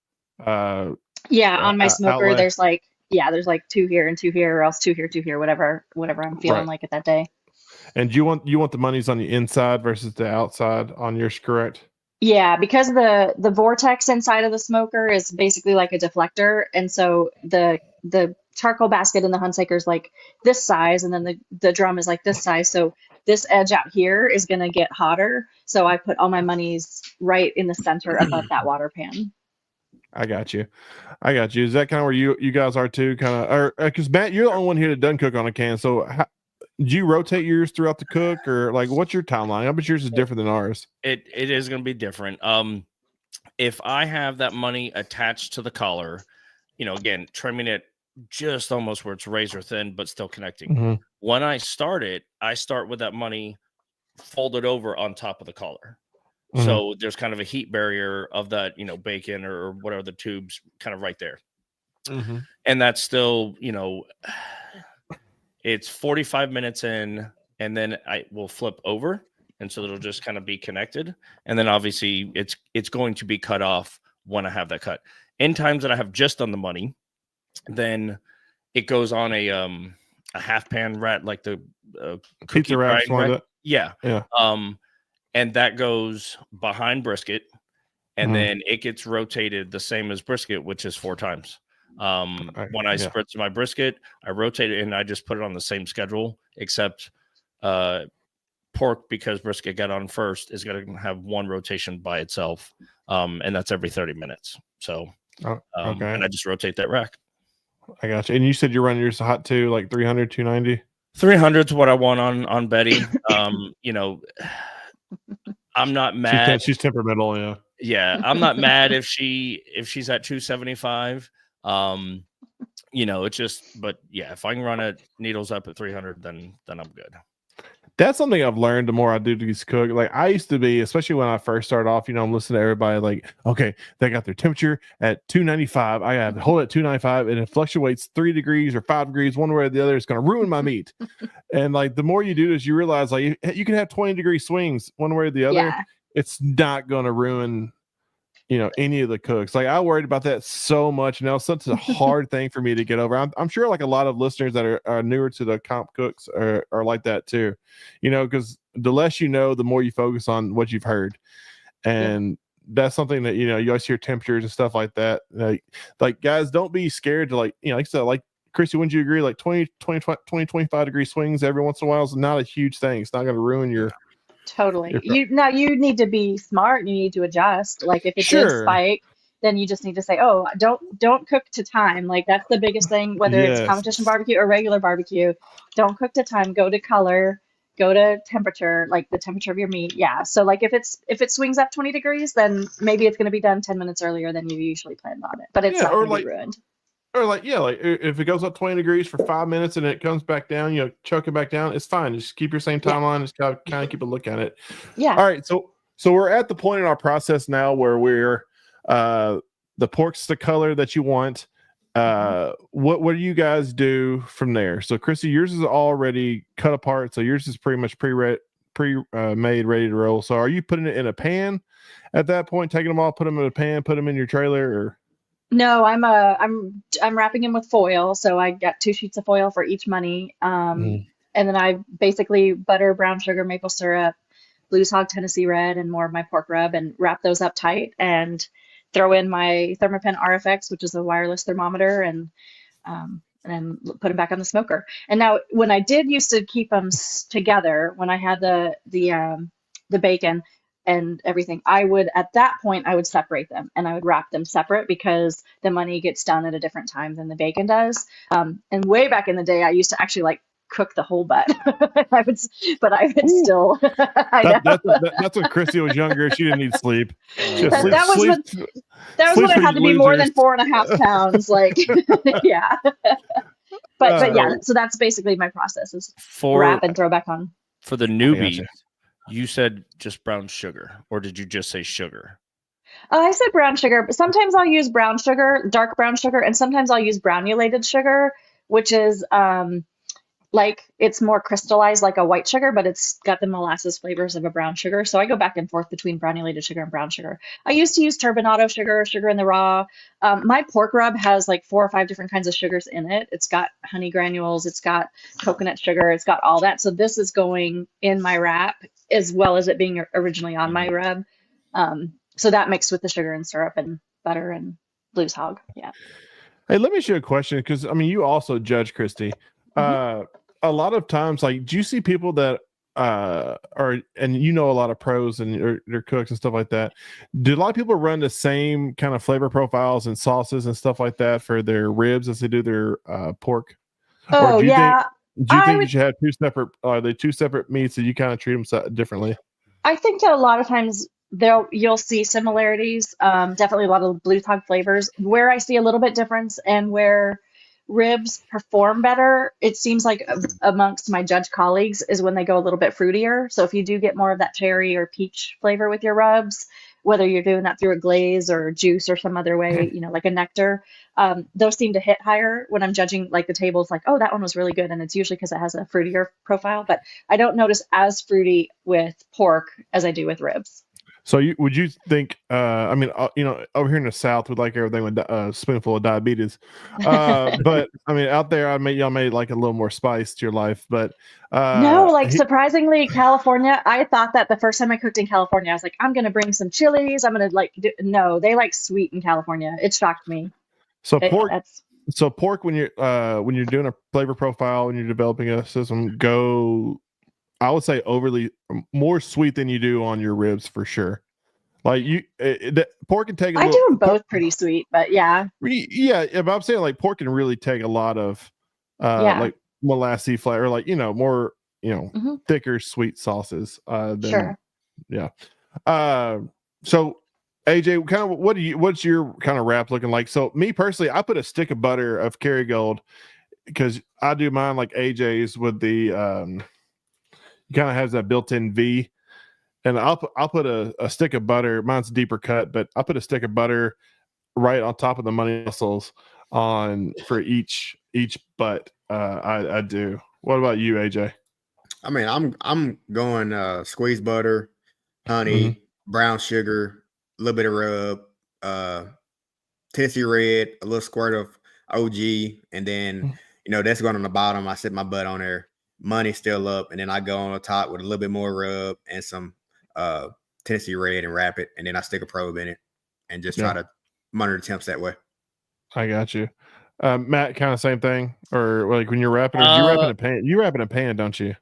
On my smoker, outlay. There's like 2 here and 2 here, or else 2 here, 2 here, whatever I'm feeling like at that day. And you want the monies on the inside versus the outside on yours, correct? Yeah, because the vortex inside of the smoker is basically like a deflector, and so the charcoal basket in the Hunsaker is like this size, and then the drum is like this size. So this edge out here is going to get hotter. So I put all my monies right in the center above that water pan. I got you. Is that kind of where you guys are too? Kind of, or because Matt, you're the only one here that doesn't cook on a can. So do you rotate yours throughout the cook, or like what's your timeline? I bet yours is different than ours. It is going to be different. If I have that money attached to the collar, again, trimming it just almost where it's razor thin, but still connecting. When I start with that money folded over on top of the collar. So there's kind of a heat barrier of that, bacon or whatever the tubes kind of right there. And that's still, it's 45 minutes in, and then I will flip over, and so it'll just kind of be connected, and then obviously it's going to be cut off when I have that cut. In times that I have just done the money, then it goes on a half pan rat, like the cookie Pizza wrap, rack. Yeah. And that goes behind brisket, and Mhm. then it gets rotated the same as brisket, which is 4 times. When I spritz my brisket, I rotate it and I just put it on the same schedule, except pork, because brisket got on first, is going to have 1 rotation by itself, and that's every 30 minutes. So, and I just rotate that rack. I got you. And you said you're running yours hot too, like 300, 290? 300 is what I want on Betty. You know, I'm not mad. She's temperamental, yeah. Yeah, I'm not mad if she's at 275. You know, it's just, but yeah, if I can run it needles up at 300, then I'm good. That's something I've learned the more I do these cook. Like I used to be, especially when I first started off, you know, I'm listening to everybody like, okay, they got their temperature at 295. I have to hold it at 295 and it fluctuates 3 degrees or 5 degrees one way or the other. It's going to ruin my meat. And like the more you do this, you realize like you can have 20-degree swings one way or the other. Yeah. It's not going to ruin, you know, any of the cooks. Like I worried about that so much. Now it's such a hard thing for me to get over. I'm sure like a lot of listeners that are newer to the comp cooks are like that too, you know, because the less you know, the more you focus on what you've heard. And that's something that, you know, you always hear temperatures and stuff like that. Like guys, don't be scared to like, you know, like I said, like Christy, wouldn't you agree? Like 25 degree swings every once in a while is not a huge thing. It's not going to ruin your, Totally. You need to be smart and you need to adjust. Like if it did spike, then you just need to say, oh, don't cook to time. Like that's the biggest thing, whether it's competition barbecue or regular barbecue. Don't cook to time. Go to color, go to temperature, like the temperature of your meat. Yeah. So like if it swings up 20 degrees, then maybe it's going to be done 10 minutes earlier than you usually planned on it. But it's not going to be ruined. Or like if it goes up 20 degrees for 5 minutes and it comes back down, you know, choke it back down, it's fine. Just keep your same timeline. Just kind of keep a look at it. Yeah. All right. So we're at the point in our process now where we're the pork's the color that you want. What do you guys do from there? So Christy, yours is already cut apart. So yours is pretty much pre-made, ready to roll. So are you putting it in a pan at that point, taking them all, put them in a pan, put them in your trailer, or? No, I'm wrapping them with foil. So I got 2 sheets of foil for each money. And then I basically butter, brown sugar, maple syrup, Blues Hog Tennessee Red, and more of my pork rub, and wrap those up tight and throw in my Thermapen RFX, which is a wireless thermometer, and then put them back on the smoker. And now when I did used to keep them together, when I had the bacon and everything, at that point I would separate them and I would wrap them separate because the money gets done at a different time than the bacon does. And way back in the day, I used to actually like cook the whole butt. I would still. That's when Christy was younger. She didn't need sleep. That was when I had to be more than 4.5 pounds. Like, yeah. But yeah, so that's basically my process: is wrap and throw back on. For the newbie. You said just brown sugar, or did you just say sugar? I said brown sugar, but sometimes I'll use brown sugar, dark brown sugar, and sometimes I'll use granulated sugar, which is like it's more crystallized like a white sugar, but it's got the molasses flavors of a brown sugar. So I go back and forth between granulated sugar and brown sugar. I used to use turbinado sugar in the raw. My pork rub has like 4 or 5 different kinds of sugars in it. It's got honey granules, it's got coconut sugar, it's got all that. So this is going in my wrap as well as it being originally on my rub. So that mixed with the sugar and syrup and butter and Blues Hog. Yeah. Hey, let me ask you a question, because I mean, you also judge, Christy. A lot of times, like, do you see people that and you know a lot of pros and their cooks and stuff like that? Do a lot of people run the same kind of flavor profiles and sauces and stuff like that for their ribs as they do their pork? Oh, yeah. Do you think you should have two separate meats that you kind of treat them differently? I think that a lot of times you'll see similarities. Definitely a lot of Blues Hog flavors. Where I see a little bit difference and where ribs perform better, it seems like amongst my judge colleagues, is when they go a little bit fruitier. So if you do get more of that cherry or peach flavor with your rubs, whether you're doing that through a glaze or juice or some other way, like a nectar, those seem to hit higher when I'm judging like the tables, like, oh, that one was really good. And it's usually because it has a fruitier profile, but I don't notice as fruity with pork as I do with ribs. So would you think, over here in the South, we like everything with a spoonful of diabetes. But I mean, out there, y'all made like a little more spice to your life, but no, like surprisingly, California, I thought that the first time I cooked in California, I was like, I'm going to bring some chilies. I'm going to no, they like sweet in California. It shocked me. So pork, when you're doing a flavor profile, when you're developing a system, I would say overly more sweet than you do on your ribs for sure. Like pork can take. I do them both pretty sweet, but yeah. Yeah, but I'm saying like pork can really take a lot of like molassy flavor, like more thicker sweet sauces. Sure. Yeah. So AJ, kind of what's your kind of wrap looking like? So me personally, I put a stick of butter of Kerrygold because I do mine like AJ's with the kind of has that built-in V, and I'll put a stick of butter. Mine's deeper cut, but I put a stick of butter right on top of the money mussels for each butt. I do. What about you, AJ? I mean, I'm going squeezed butter, honey, brown sugar, a little bit of rub, Tennessee Red, a little squirt of OG, and then that's going on the bottom. I set my butt on there. Money still up, and then I go on the top with a little bit more rub and some Tennessee Red and wrap it, and then I stick a probe in it and just try to monitor the temps that way. I got you. Matt, kind of same thing, or like when you're wrapping, or you wrap in a pan? You wrap in a pan, don't you?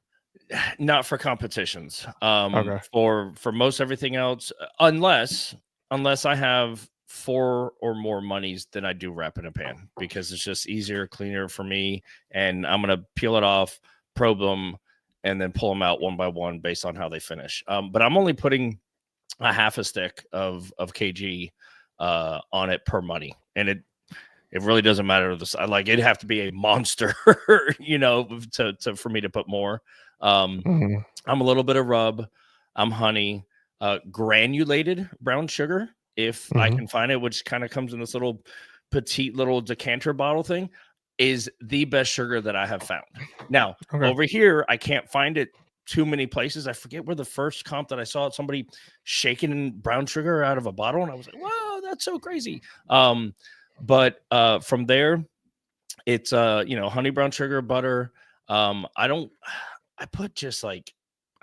Not for competitions. Okay. For most everything else, unless I have 4 or more monies, then I do wrap in a pan because it's just easier, cleaner for me, and I'm gonna peel it off, probe them, and then pull them out one by one based on how they finish. But I'm only putting a half a stick of kg on it per money, and it really doesn't matter. Like it'd have to be a monster, for me to put more. I'm a little bit of rub. I'm honey, granulated brown sugar if I can find it, which kind of comes in this little petite little decanter bottle thing. Is the best sugar that I have found. Now, over here, I can't find it too many places. I forget where the first comp that I saw it, somebody shaking brown sugar out of a bottle, and I was like, wow, that's so crazy. But from there, it's honey, brown sugar, butter. I put just a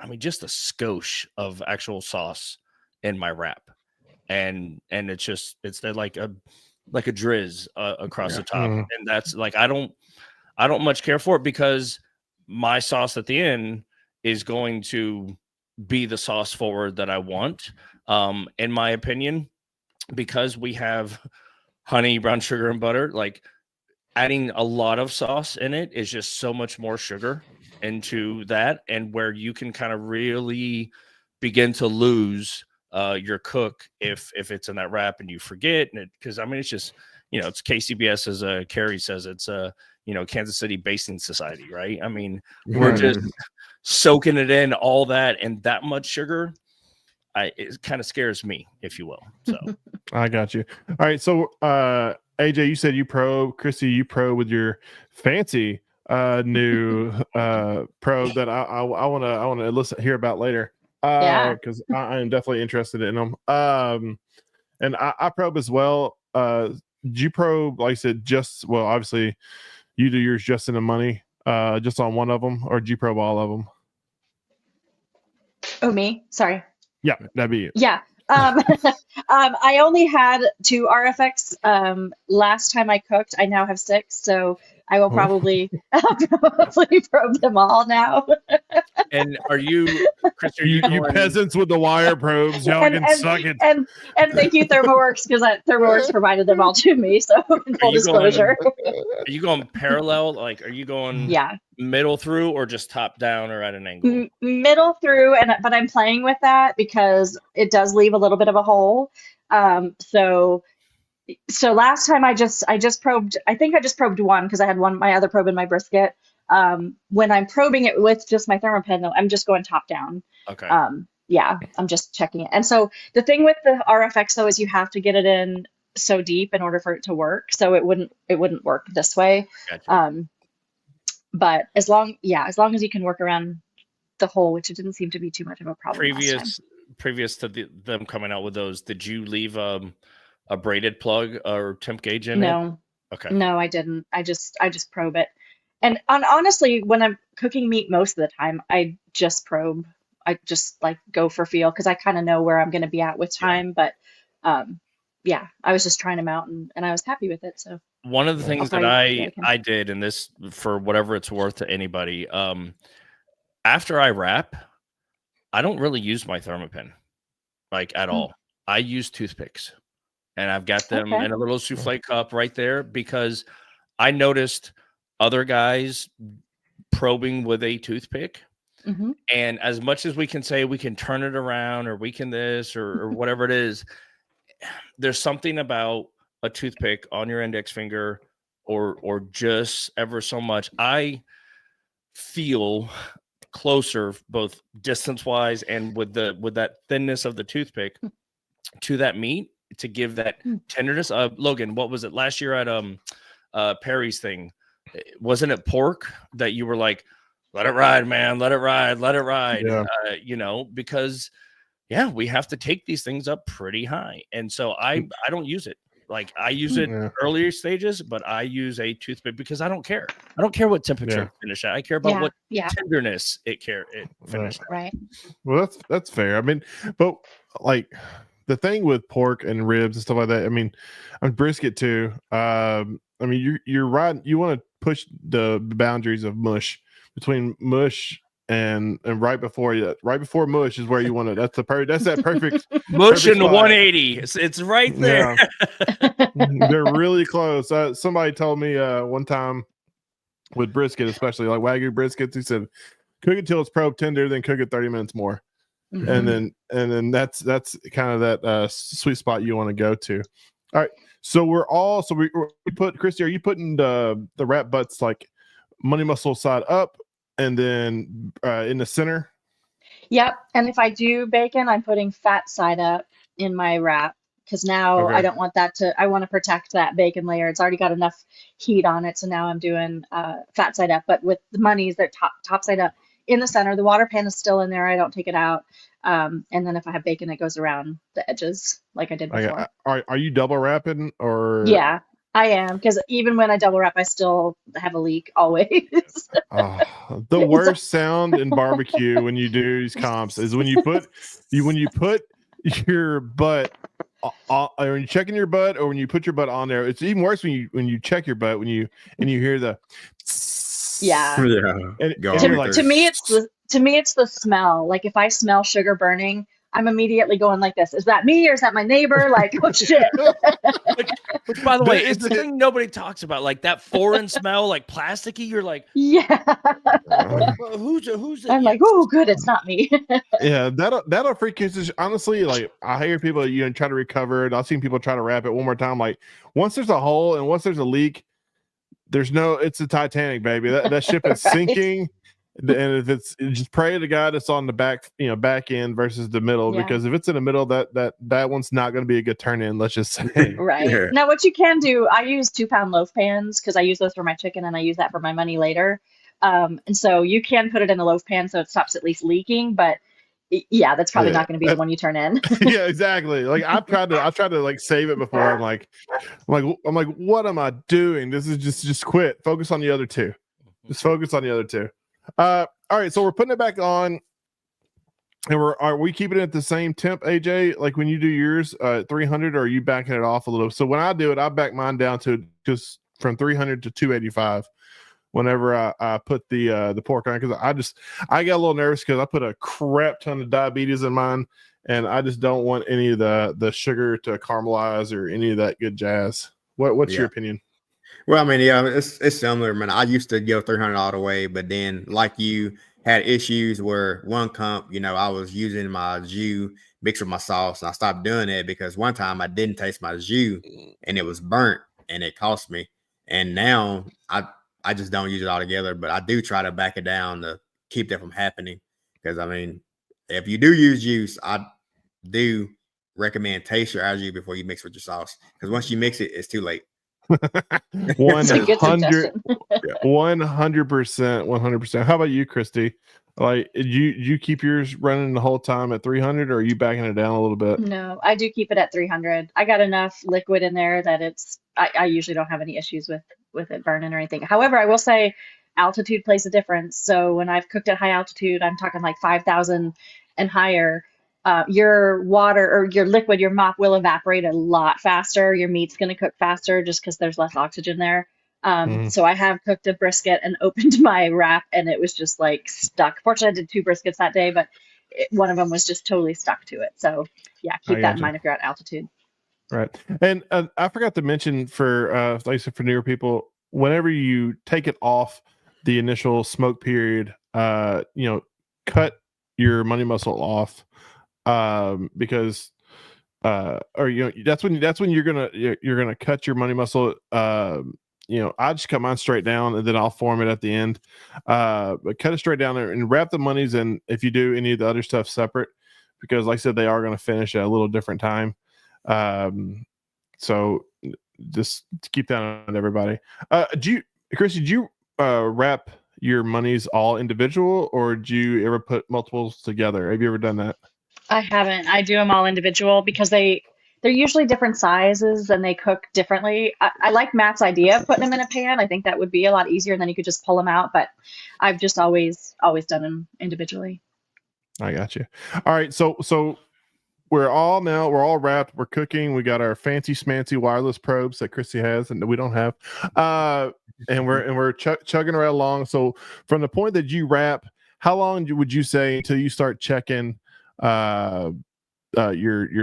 skosh of actual sauce in my wrap, and it's like a drizz across the top, and that's like I don't much care for it because my sauce at the end is going to be the sauce forward that I want, in my opinion, because we have honey, brown sugar, and butter. Like adding a lot of sauce in it is just so much more sugar into that, and where you can kind of really begin to lose your cook if it's in that wrap and you forget, and because it's just it's KCBS, as Carrie says, it's Kansas City Basting Society, right? I mean, we're just soaking it in, all that and that much sugar. It kind of scares me, if you will. So I got you. All right, so AJ, you said you Christie, you with your fancy new probe that I want to hear about later. Because I am definitely interested in them. And I probe as well. Do you probe, like I said, obviously you do yours just in the money, just on one of them, or do you probe all of them? Oh, me? Sorry. Yeah, that'd be it. Yeah. I only had 2 RFX last time I cooked. I now have 6, so I will probably probe them all now. And are you, Chris? Are you peasants with the wire probes? Y'all can suck it. And thank you, ThermoWorks, because ThermoWorks provided them all to me. So in full disclosure. Are you going parallel? Like, are you going middle through, or just top down, or at an angle? Middle through, but I'm playing with that because it does leave a little bit of a hole. So last time I just probed. I think I just probed one because I had my other probe in my brisket. When I'm probing it with just my thermopen, though, I'm just going top down. Okay. yeah, I'm just checking it. And so the thing with the RFX though is you have to get it in so deep in order for it to work. So it wouldn't work this way. Gotcha. But as long as you can work around the hole, which it didn't seem to be too much of a problem last time. Previous to them coming out with those, did you leave a braided plug or temp gauge in it? No, Okay. no, I didn't. I just probe it. And honestly, when I'm cooking meat most of the time, I just probe. I just like go for feel because I kind of know where I'm going to be at with time. But yeah, I was just trying them out and I was happy with it. So one of the things that probably do it again. I did, and this for whatever it's worth to anybody, after I wrap, I don't really use my thermopin like at all. I use toothpicks, and I've got them Okay. in a little souffle cup right there because I noticed other guys probing with a toothpick. Mm-hmm. And as much as we can say we can turn it around or we can this or whatever it is, there's something about a toothpick on your index finger or just ever so much. I feel closer, both distance wise and with that thinness of the toothpick to that meat to give that tenderness. Logan, what was it last year at Perry's thing? Wasn't it pork that you were like, let it ride, man, let it ride. Yeah. Because we have to take these things up pretty high. And so I don't use it. Like I use it earlier stages, but I use a toothpick because I don't care. I don't care what temperature it finish at. I care about what tenderness it finished at. Right. Well, that's fair. I mean, but like the thing with pork and ribs and stuff like that, I mean brisket too. I mean, you're right. You want to push the boundaries of mush between mush and right before mush is where you want to. That's that perfect mush in the spot. 180. It's right there. Yeah. They're really close. Somebody told me one time with brisket, especially like Wagyu briskets, he said, cook it till it's probe tender, then cook it 30 minutes more. Mm-hmm. And then that's kind of that sweet spot you want to go to. All right. So we put, Christy, are you putting the wrap butts like money muscle side up and then in the center? Yep. And if I do bacon, I'm putting fat side up in my wrap because now I don't want that I want to protect that bacon layer. It's already got enough heat on it. So now I'm doing fat side up, but with the Moneys, they're top side up in the center. The water pan is still in there. I don't take it out. And then if I have bacon, it goes around the edges like I did before. Are you double wrapping or? Yeah, I am, because even when I double wrap, I still have a leak always. The worst sound in barbecue when you do these comps is when you put your butt or when you're checking your butt or when you put your butt on there. It's even worse when you check your butt when you hear the To me it's the smell. Like if I smell sugar burning, I'm immediately going like this. Is that me or is that my neighbor? Like, oh shit. Which by the way, is the thing nobody talks about. Like that foreign smell, like plasticky. You're like, who's I'm like, oh good, it's not me. Yeah, that'll freak you. Honestly, like I hear people try to recover it. I've seen people try to wrap it one more time. Like once there's a hole and once there's a leak, it's the Titanic, baby. That ship is sinking. And if it's just pray to God it's on the back end versus the middle, because if it's in the middle, that one's not going to be a good turn in. Let's just say. Right. Yeah. Now, what you can do, I use 2-pound loaf pans because I use those for my chicken and I use that for my money later. And so you can put it in the loaf pan so it stops at least leaking, but yeah, that's probably not going to be the one you turn in. Yeah, exactly. Like I've tried to like save it before. I'm like, what am I doing? This is just quit. Focus on the other two. Just focus on the other two. All right, so we're putting it back on, and are we keeping it at the same temp, AJ? Like when you do yours, 300, or are you backing it off a little? So when I do it, I back mine down to just from 300 to 285. Whenever I put the pork on, because I get a little nervous because I put a crap ton of diabetes in mine, and I just don't want any of the sugar to caramelize or any of that good jazz. What's your opinion? Well, I mean, it's similar, man. I used to go 300 all the way, but then like you had issues where one comp, I was using my jus mixed with my sauce, and I stopped doing it because one time I didn't taste my jus and it was burnt and it cost me. And now I just don't use it all together, but I do try to back it down to keep that from happening. Because I mean, if you do use juice, I do recommend taste your algae before you mix with your sauce, because once you mix it, it's too late. 100, 100%. How about you, Christy? Like, you keep yours running the whole time at 300, or are you backing it down a little bit? No, I do keep it at 300. I got enough liquid in there that I usually don't have any issues with it burning or anything. However, I will say altitude plays a difference. So when I've cooked at high altitude, I'm talking like 5,000 and higher, your water or your liquid, your mop will evaporate a lot faster. Your meat's going to cook faster just because there's less oxygen there. So I have cooked a brisket and opened my wrap and it was just like stuck. Fortunately, I did 2 briskets that day, but one of them was just totally stuck to it. So yeah, keep that in mind if you're at altitude. Right. And I forgot to mention for like I said, for newer people, whenever you take it off the initial smoke period, cut your money muscle off, because that's when you're gonna cut your money muscle. I just cut mine straight down and then I'll form it at the end. But cut it straight down there and wrap the monies. And if you do any of the other stuff separate, because like I said, they are going to finish at a little different time. So just keep that on everybody. Christy, do you wrap your monies all individual, or do you ever put multiples together? Have you ever done that? I haven't. I do them all individual because they're usually different sizes and they cook differently. I like Matt's idea of putting them in a pan. I think that would be a lot easier, and then you could just pull them out. But I've just always done them individually. I got you. All right. So we're all wrapped. We're cooking. We got our fancy smancy wireless probes that Christy has and that we don't have. And we're chugging right along. So from the point that you wrap, how long would you say until you start checking your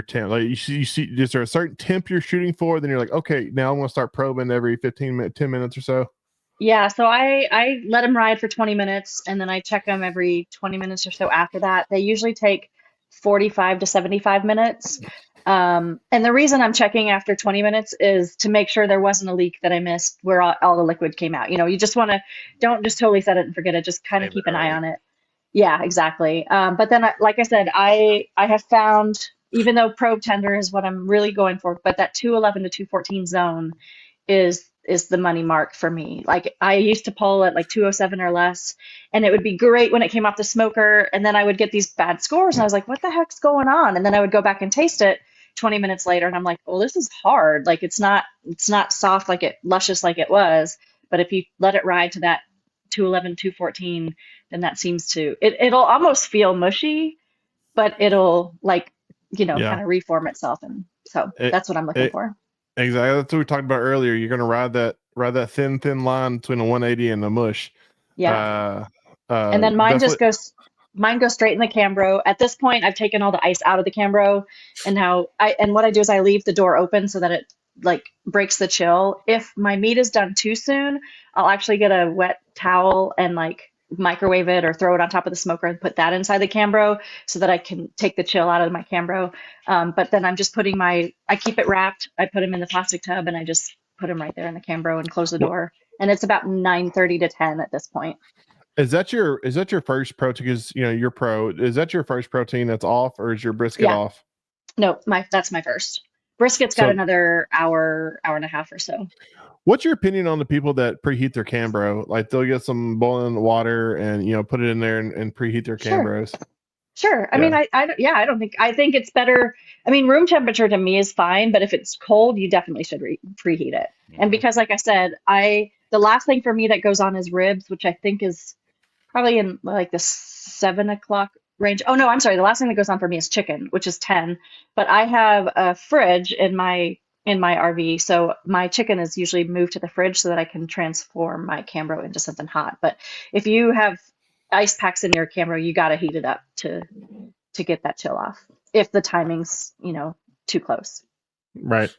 temp? Like you see, is there a certain temp you're shooting for? Then you're like, okay, now I'm going to start probing every 10 minutes or so. Yeah, so I let them ride for 20 minutes and then I check them every 20 minutes or so after that. They usually take 45 to 75 minutes. And the reason I'm checking after 20 minutes is to make sure there wasn't a leak that I missed where all the liquid came out. You just don't just totally set it and forget it. Just kind of keep an eye on it. Yeah, exactly. But then, like I said, I have found, even though probe tender is what I'm really going for, but that 211 to 214 zone is the money mark for me. Like I used to pull at like 207 or less, and it would be great when it came off the smoker, and then I would get these bad scores, and I was like, what the heck's going on? And then I would go back and taste it 20 minutes later, and I'm like, well, this is hard. Like it's not soft luscious like it was. But if you let it ride to that 211, 214, then that seems to it'll almost feel mushy, but it'll kind of reform itself, and so that's what I'm looking for. Exactly. That's what we talked about earlier. You're going to ride that thin line between a 180 and a mush. Yeah. And then mine goes straight in the Cambro. At this point, I've taken all the ice out of the Cambro, and what I do is I leave the door open so that it breaks the chill. If my meat is done too soon, I'll actually get a wet towel and microwave it or throw it on top of the smoker and put that inside the Cambro so that I can take the chill out of my Cambro. But then I'm just I keep it wrapped. I put them in the plastic tub and I just put them right there in the Cambro and close the door. And it's about 9:30 to 10 at this point. Is that your first protein? Because you're pro. Is that your first protein that's off, or is your brisket off? No, that's my first. Brisket's got another hour and a half or so. What's your opinion on the people that preheat their Cambro? Like they'll get some boiling water and put it in there and preheat their Cambros. Sure. I mean, I think it's better. I mean, room temperature to me is fine, but if it's cold, you definitely should preheat it. Mm-hmm. And because, like I said, the last thing for me that goes on is ribs, which I think is probably in like the 7 o'clock range. Oh no, I'm sorry. The last thing that goes on for me is chicken, which is 10. But I have a fridge in my RV, so my chicken is usually moved to the fridge so that I can transform my Cambro into something hot. But if you have ice packs in your Cambro, you got to heat it up to get that chill off. If the timing's too close. Right.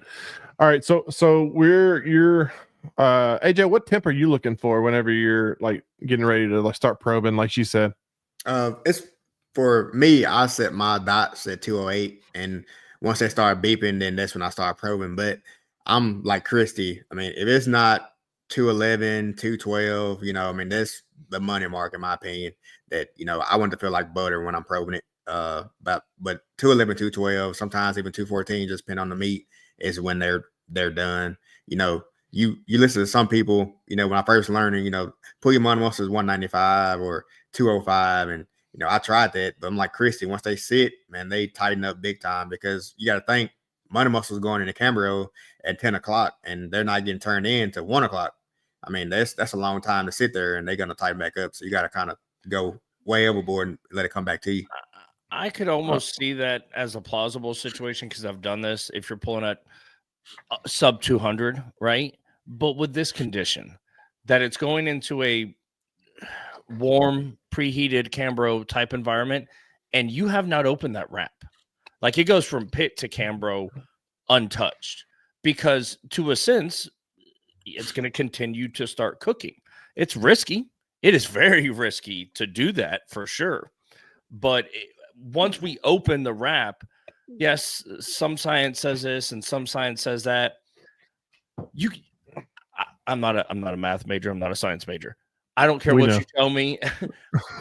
All right. So you're AJ. What temp are you looking for whenever you're getting ready to start probing? Like she said, it's for me. I set my dots at 208, and once they start beeping, then that's when I start probing. But I'm like Christy. I mean, if it's not 211, 212, that's the money mark in my opinion. That I want to feel like butter when I'm probing it. but 211, 212, sometimes even 214, just depending on the meat, is when they're done. You know, you listen to some people, you know, when I first learning, you know, pull your money muscles 195 or 205, and you know, I tried that, but I'm like Christie, once they sit, man, they tighten up big time, because you got to think money muscles going into Cambrio at 10 o'clock and they're not getting turned in to 1 o'clock. I mean, that's a long time to sit there, and they're going to tighten back up. So you got to kind of go way overboard and let it come back to you. I could almost see that as a plausible situation, because I've done this. If you're pulling at sub 200, right? But with this condition, that it's going into a warm, preheated Cambro type environment, and you have not opened that wrap. Like, it goes from pit to Cambro untouched, because to a sense, it's going to continue to start cooking. It's risky. It is very risky to do that, for sure. But once we open the wrap, yes, some science says this and some science says that. I'm not a math major. I'm not a science major. I don't care what you tell me.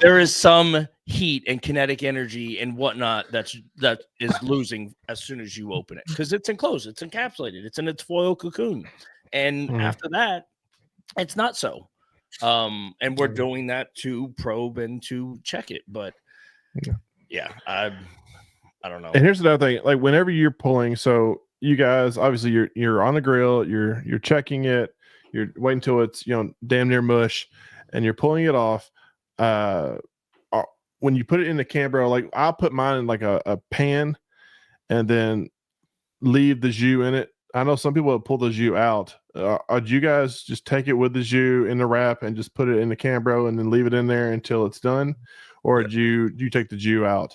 There is some heat and kinetic energy and whatnot that is losing as soon as you open it, because it's enclosed, it's encapsulated, it's in its foil cocoon, and after that, it's not so. And we're doing that to probe and to check it, but I don't know. And here's another thing: like, whenever you're pulling, so you guys obviously you're on the grill, you're checking it, you're waiting until it's, you know, damn near mush, and you're pulling it off. When you put it in the Cambro, like, I'll put mine in like a pan and then leave the jus in it. I know some people will pull the jus out. Do you guys just take it with the jus in the wrap and just put it in the Cambro and then leave it in there until it's done? Or do you take the jus out?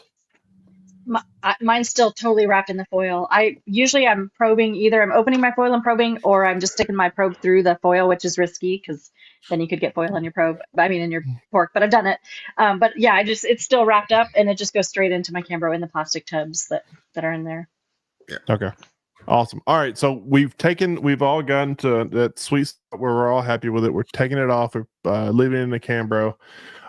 Mine's still totally wrapped in the foil. I'm probing, either I'm opening my foil and probing, or I'm just sticking my probe through the foil, which is risky because then you could get foil in your probe. I mean, in your pork, but I've done it. But yeah, it's still wrapped up, and it just goes straight into my Cambro in the plastic tubs that are in there. Yeah. Okay. Awesome. All right. So we've all gotten to that sweet spot where we're all happy with it. We're taking it off, leaving it in the Cambro.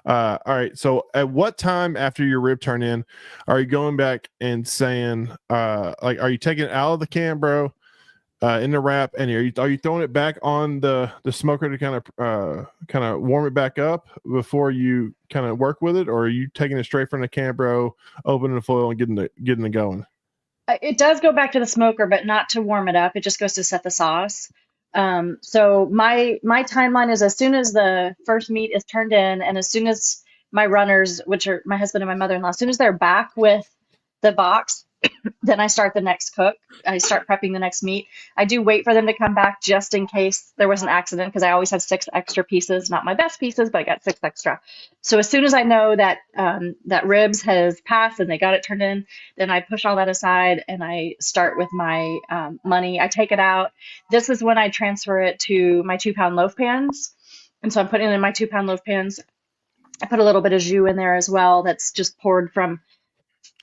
All right. So at what time after your rib turn in are you going back and saying, like, are you taking it out of the Cambro in the wrap, and are you throwing it back on the smoker to kind of warm it back up before you kind of work with it, or are you taking it straight from the Cambro, opening the foil and getting it going? It does go back to the smoker, but not to warm it up. It just goes to set the sauce. So my timeline is, as soon as the first meat is turned in, and as soon as my runners, which are my husband and my mother-in-law, as soon as they're back with the box, then I start the next cook. I start prepping the next meat. I do wait for them to come back just in case there was an accident, because I always have 6 extra pieces, not my best pieces, but I got 6 extra. So as soon as I know that that ribs has passed and they got it turned in, then I push all that aside and I start with my money. I take it out. This is when I transfer it to my 2-pound loaf pans. And so I'm putting it in my 2-pound loaf pans. I put a little bit of jus in there as well. That's just poured from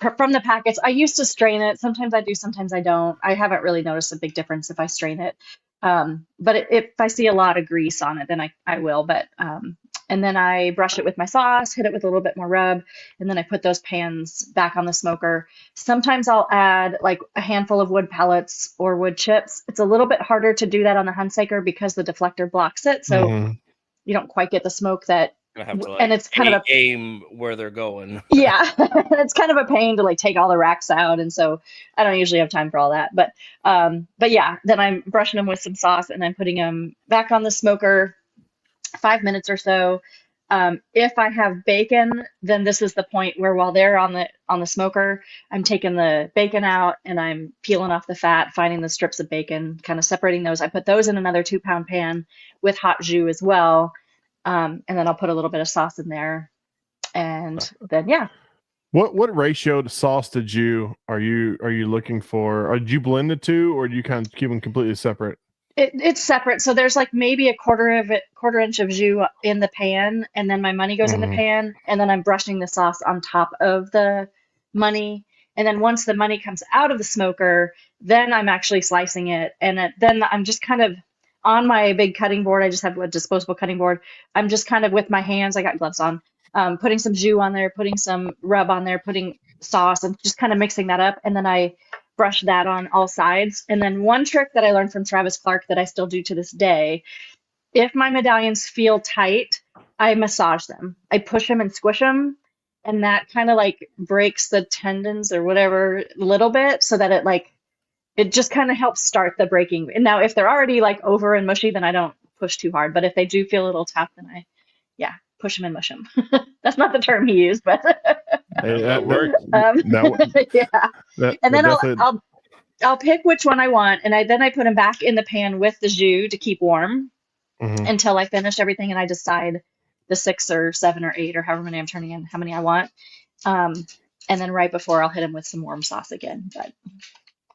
the packets. I used to strain it. Sometimes I do, sometimes I don't. I haven't really noticed a big difference if I strain it. But if I see a lot of grease on it, then I will. But and then I brush it with my sauce, hit it with a little bit more rub, and then I put those pans back on the smoker. Sometimes I'll add like a handful of wood pellets or wood chips. It's a little bit harder to do that on the Hunsaker because the deflector blocks it, so you don't quite get the smoke that. Have to, like, and it's kind of aim where they're going. Yeah, it's kind of a pain to like take all the racks out, and so I don't usually have time for all that. But yeah, then I'm brushing them with some sauce, and I'm putting them back on the smoker 5 minutes or so. If I have bacon, then this is the point where, while they're on the smoker, I'm taking the bacon out and I'm peeling off the fat, finding the strips of bacon, kind of separating those. I put those in another 2-pound pan with hot jus as well. And then I'll put a little bit of sauce in there, and then What ratio to sauce to jus are you looking for? Or do you blend the two, or do you kind of keep them completely separate? It's separate. So there's like maybe a quarter inch of jus in the pan, and then my money goes in the pan, and then I'm brushing the sauce on top of the money. And then once the money comes out of the smoker, then I'm actually slicing it, and then I'm just kind of on my big cutting board. I just have a disposable cutting board. I'm just kind of with my hands, I got gloves on, putting some jus on there, putting some rub on there, putting sauce and just kind of mixing that up. And then I brush that on all sides. And then one trick that I learned from Travis Clark that I still do to this day, if my medallions feel tight, I massage them. I push them and squish them. And that kind of like breaks the tendons or whatever a little bit so that it just kind of helps start the breaking. And now if they're already like over and mushy, then I don't push too hard. But if they do feel a little tough, then I push them and mush them. That's not the term he used, but Hey, that worked. Yeah. And then I'll pick which one I want, and then I put them back in the pan with the jus to keep warm until I finish everything, and I decide the 6 or 7 or 8 or however many I'm turning in, how many I want. And then right before I'll hit them with some warm sauce again. But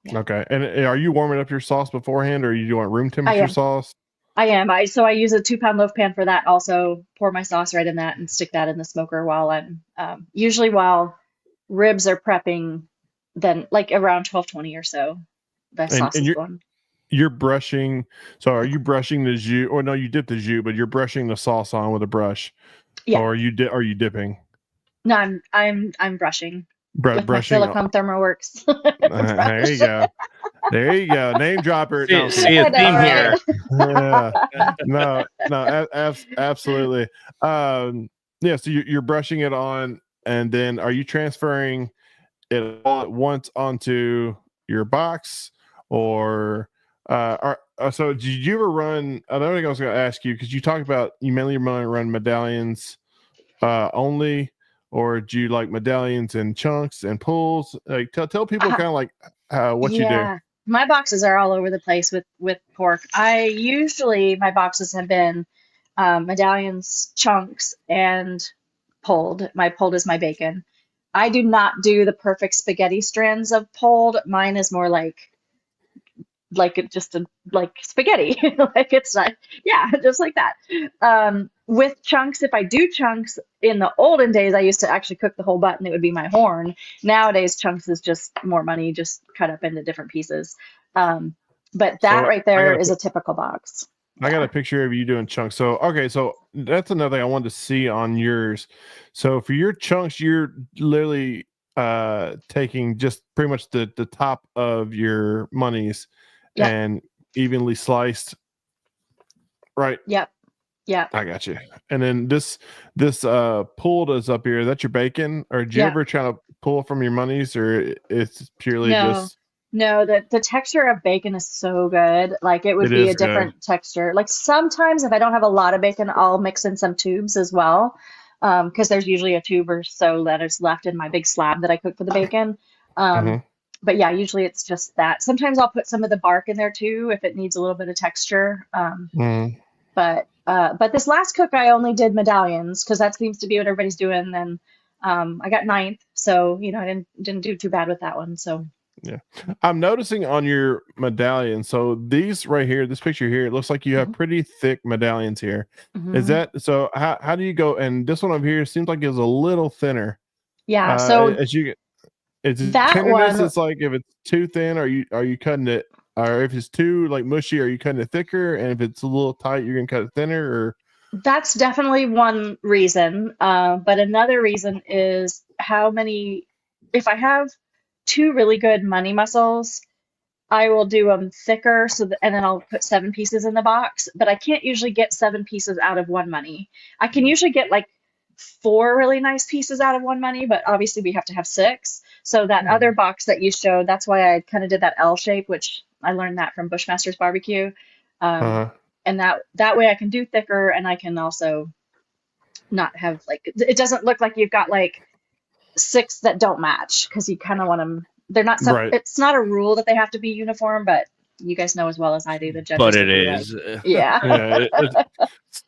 yeah. Okay. And are you warming up your sauce beforehand, or are you doing room temperature sauce? I am. So I use a 2-pound loaf pan for that. Also pour my sauce right in that and stick that in the smoker while I'm usually while ribs are prepping, then like around 12:20 or so. The sauce is going. You're brushing. So are you brushing the jus? Or no, you dip the jus, but you're brushing the sauce on with a brush. Yeah. Or are you dipping? No, I'm brushing. Brushing. My silicone ThermoWorks. There you go. There you go. Name dropper. See a theme here. Yeah. No, absolutely. Yeah. So you're brushing it on, and then are you transferring it all at once onto your box, or so did you ever run? I don't think I was going to ask you because you talked about you mainly run medallions only, or do you like medallions and chunks and pulls? Like tell people kind of like what you do. My boxes are all over the place with pork. My boxes have been medallions, chunks, and pulled. My pulled is my bacon. I do not do the perfect spaghetti strands of pulled. Mine is more like spaghetti. Like it's not, just like that. With chunks, if I do chunks, in the olden days, I used to actually cook the whole butt and it would be my horn. Nowadays, chunks is just more money, just cut up into different pieces. But that right there is a typical box. I got a picture of you doing chunks. So, okay. So that's another thing I wanted to see on yours. So for your chunks, you're literally taking just pretty much the top of your monies and evenly sliced. Right. Yep. Yeah. I got you. And then this pulled is up here. That's your bacon, or did you ever try to pull from your monies, or it's purely just? No, the texture of bacon is so good. Like it would be a different texture. Like sometimes if I don't have a lot of bacon, I'll mix in some tubes as well. Because there's usually a tube or so that is left in my big slab that I cook for the bacon. But yeah, usually it's just that. Sometimes I'll put some of the bark in there too if it needs a little bit of texture. But this last cook I only did medallions because that seems to be what everybody's doing. And I got 9th, so I didn't do too bad with that one. So yeah, I'm noticing on your medallion. So these right here, this picture here, it looks like you have pretty thick medallions here. Is that so? How do you go? And this one over here seems like it's a little thinner. Yeah. So as you get, it's that tenderness. one. It's like if it's too thin, are you cutting it? Or if it's too like mushy, are you cutting it thicker? And if it's a little tight, you're gonna cut it thinner. Or that's definitely one reason. But another reason is how many. If I have 2 really good money muscles, I will do them thicker. And then I'll put 7 pieces in the box. But I can't usually get 7 pieces out of one money. I can usually get like 4 really nice pieces out of one money, but obviously we have to have 6. So that other box that you showed, that's why I kind of did that L shape, which I learned that from Bushmaster's Barbecue. And that way I can do thicker, and I can also not have it doesn't look like you've got like 6 that don't match, because you kind of want them. They're not. It's not a rule that they have to be uniform, but you guys know as well as I do the judges. But it is. It's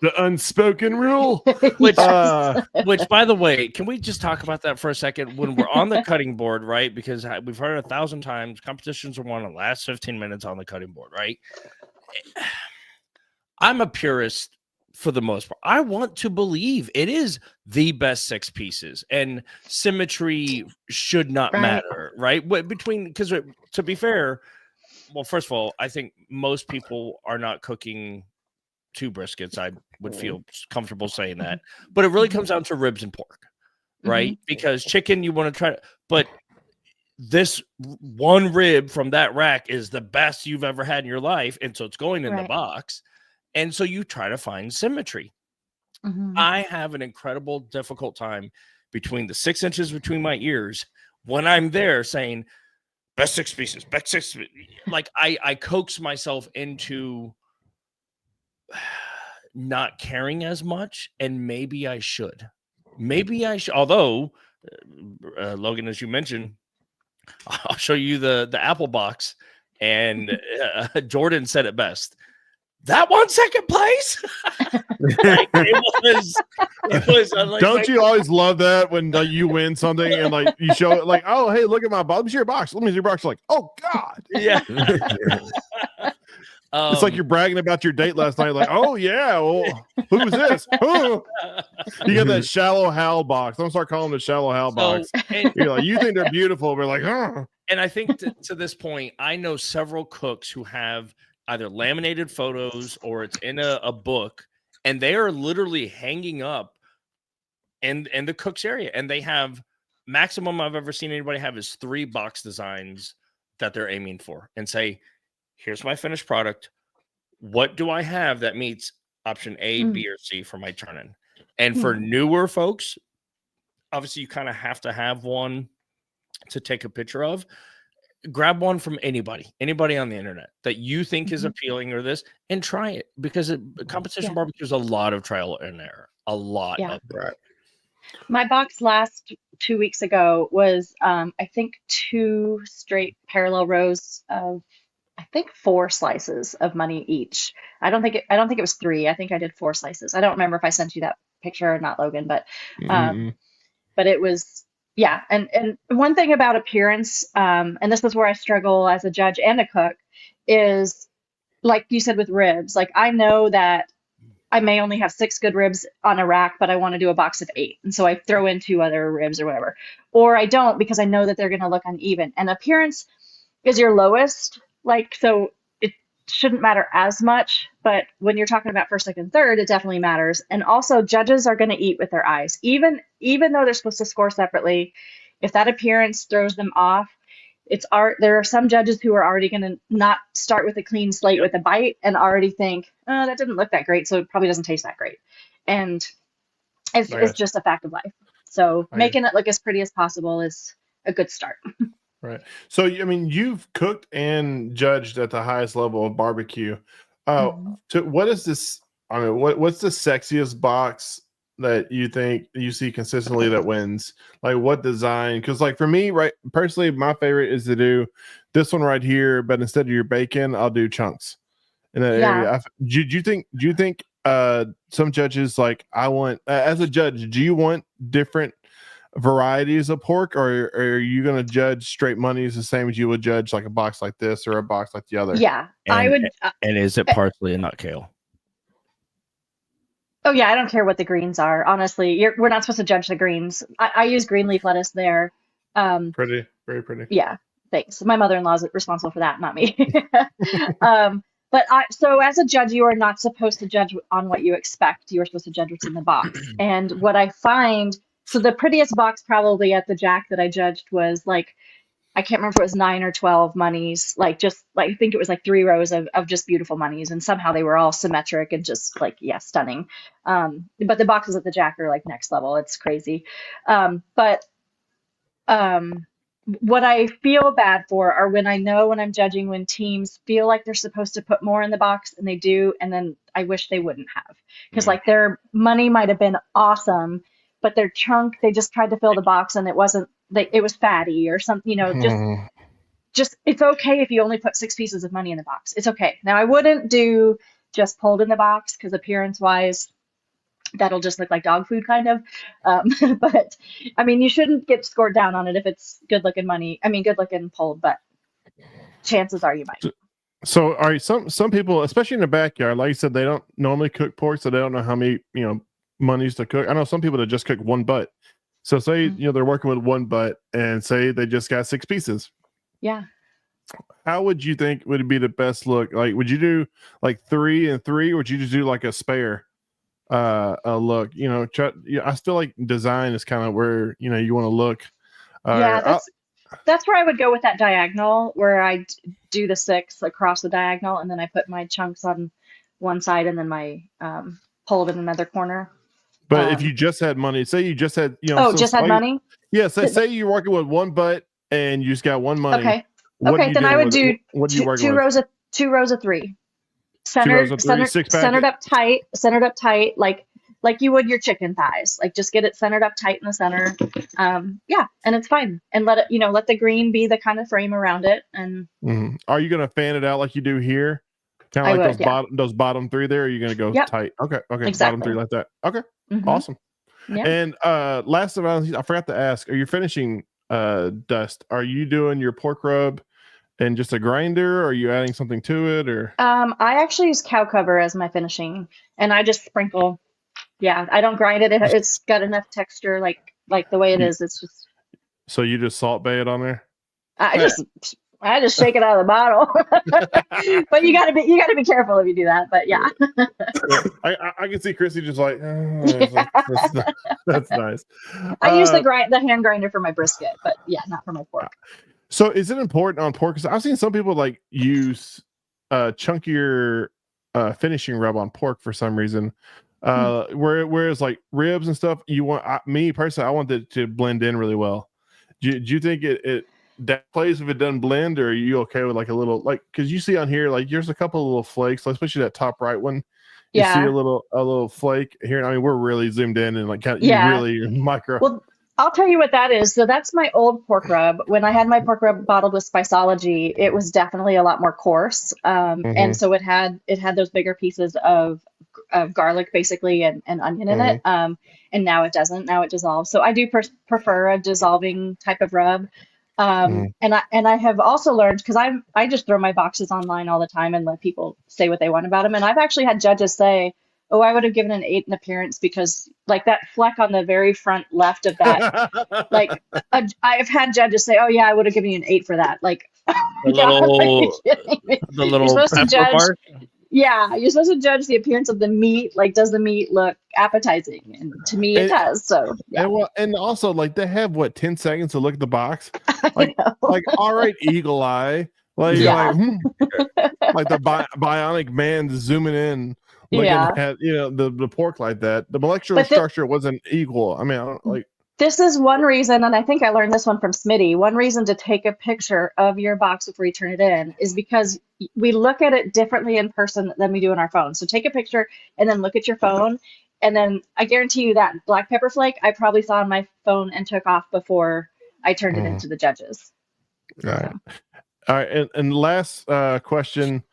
the unspoken rule. Which, by the way, can we just talk about that for a second? When we're on the cutting board, right? Because we've heard it 1,000 times, competitions are won in the last 15 minutes on the cutting board, right? I'm a purist for the most part. I want to believe it is the best 6 pieces, and symmetry should not matter, right? Because to be fair, well, first of all, I think most people are not cooking 2 briskets. I would feel comfortable saying that, but it really comes down to ribs and pork. right? Because chicken, you want to try, but this one rib from that rack is the best you've ever had in your life. And so it's going in the box. And so you try to find symmetry. I have an incredible difficult time between the 6 inches between my ears when I'm there saying best 6 pieces, best 6. Like I coax myself into not caring as much, and maybe I should. Although, Logan, as you mentioned, I'll show you the Apple box, and Jordan said it best. That won second place. Like, it was. Like, don't you always love that when you win something and like you show it, like, oh hey, look at my box. Let me see your box. Let me see your box. You're like, oh god, yeah. It's like you're bragging about your date last night. Like, oh yeah, well, who's this? Oh. You got that shallow Hal box. I'm gonna start calling it the shallow Hal box. You're like, you think they're beautiful, but like, oh. And I think to this point, I know several cooks who have either laminated photos or it's in a book, and they are literally hanging up in the cook's area, and they have maximum I've ever seen anybody have is 3 box designs that they're aiming for, and say, here's my finished product. What do I have that meets option A, B, or C for my turn-in? And for newer folks, obviously you kind of have to have one to take a picture of. Grab one from anybody on the internet that you think is appealing or this, and try it, because competition barbecue is a lot of trial and error. A lot of right. My box last 2 weeks ago was I think 2 straight parallel rows of, I think 4 slices of money each. I don't think it was 3. I think I did 4 slices. I don't remember if I sent you that picture or not, Logan, but it was, yeah. And one thing about appearance, and this is where I struggle as a judge and a cook, is like you said with ribs. Like, I know that I may only have 6 good ribs on a rack, but I want to do a box of 8. And so I throw in 2 other ribs or whatever. Or I don't, because I know that they're going to look uneven. And appearance is your lowest. Like, so it shouldn't matter as much. But when you're talking about first, second, third, it definitely matters. And also, judges are going to eat with their eyes. Even though they're supposed to score separately, if that appearance throws them off, there are some judges who are already going to not start with a clean slate with a bite and already think, oh, that didn't look that great, so it probably doesn't taste that great. And it's just a fact of life. So making it look as pretty as possible is a good start. Right. So, I mean, you've cooked and judged at the highest level of barbecue. What is this? I mean, what's the sexiest box that you think you see consistently that wins? Like, what design? Because like for me, right, personally, my favorite is to do this one right here, but instead of your bacon, I'll do chunks in that area. Do you think some judges, like, I want, as a judge, do you want different varieties of pork, or are you going to judge straight monies the same as you would judge like a box like this or a box like the other? I would. And is it parsley and not kale? Oh yeah, I don't care what the greens are. Honestly, we're not supposed to judge the greens. I use green leaf lettuce there. Pretty, very pretty. Yeah, thanks. My mother-in-law is responsible for that, not me. But so as a judge, you are not supposed to judge on what you expect. You are supposed to judge what's in the box. And what I find, so the prettiest box probably at the Jack that I judged was like, I can't remember if it was 9 or 12 monies, I think it was like 3 rows of just beautiful monies, and somehow they were all symmetric and just like, yeah, stunning. But the boxes at the Jack are like next level. It's crazy. But what I feel bad for are when I'm judging, when teams feel like they're supposed to put more in the box and they do, and then I wish they wouldn't have, because like their money might have been awesome, but their chunk, they just tried to fill the box and it wasn't. It was fatty or something, just it's okay if you only put 6 pieces of money in the box. It's okay. Now, I wouldn't do just pulled in the box, because appearance wise, that'll just look like dog food kind of. But I mean, you shouldn't get scored down on it if it's good looking money. I mean, good looking pulled, but chances are you might. So all right, some people, especially in the backyard, like you said, they don't normally cook pork, so they don't know how many, monies to cook. I know some people that just cook one butt. So say, they're working with one butt and say they just got 6 pieces. Yeah. How would you think would be the best look? Like, would you do like 3 and 3, or would you just do like a spare look. I feel like design is kind of where you want to look. Yeah, that's where I would go with that diagonal, where I do the 6 across the diagonal, and then I put my chunks on one side, and then my pole in another corner. But if you just had money, say you just had, just had money. Yeah, say you're working with one butt and you just got one money. Okay. Then I would do two rows of 3, centered up tight, like you would your chicken thighs. Like just get it centered up tight in the center. Yeah, and it's fine. And let the green be the kind of frame around it. And Are you gonna fan it out like you do here? Kind of like those bottom 3 there, or are you gonna go tight? Okay. Exactly. Bottom 3 like that. Okay. Awesome. Yeah. And last of all, I forgot to ask, are you finishing dust? Are you doing your pork rub and just a grinder, or are you adding something to it, or I actually use cow cover as my finishing, and I just sprinkle. Yeah, I don't grind it. It's got enough texture, like the way it is. It's just. So you just salt bay it on there? I just shake it out of the bottle. But you gotta be careful if you do that. But yeah. I can see Christie just like, that's nice. I use the hand grinder for my brisket, but yeah, not for my pork. So is it important on pork? Because I've seen some people like use chunkier finishing rub on pork for some reason. Whereas like ribs and stuff, me personally, I want it to blend in really well. Do you think it that plays if it doesn't blend, or are you okay with like a little, like, because you see on here like there's a couple of little flakes, especially that top right one. You see a little flake here. I mean, we're really zoomed in and like kind of really micro. Well, I'll tell you what that is. So that's my old pork rub. When I had my pork rub bottled with Spiceology, it was definitely a lot more coarse, and so it had those bigger pieces of garlic basically and onion in it. And now it doesn't. Now it dissolves. So I do prefer a dissolving type of rub. And I have also learned, because I just throw my boxes online all the time and let people say what they want about them. And I've actually had judges say, "Oh, I would have given an 8 in appearance because like that fleck on the very front left of that." Like I've had judges say, "Oh yeah, I would have given you an 8 for that." Like the little pepper mark. Yeah, you're supposed to judge the appearance of the meat. Like, does the meat look appetizing? And to me, it does. So, yeah. And also, like, they have 10 seconds to look at the box. Like, all right, eagle eye. Like, like the bionic man zooming in, looking at the pork like that. The molecular structure wasn't equal. I mean, this is one reason, and I think I learned this one from Smitty. One reason to take a picture of your box before you turn it in is because we look at it differently in person than we do on our phone. So take a picture and then look at your phone. And then I guarantee you that black pepper flake, I probably saw on my phone and took off before I turned it into the judges. All right. All right. And last question,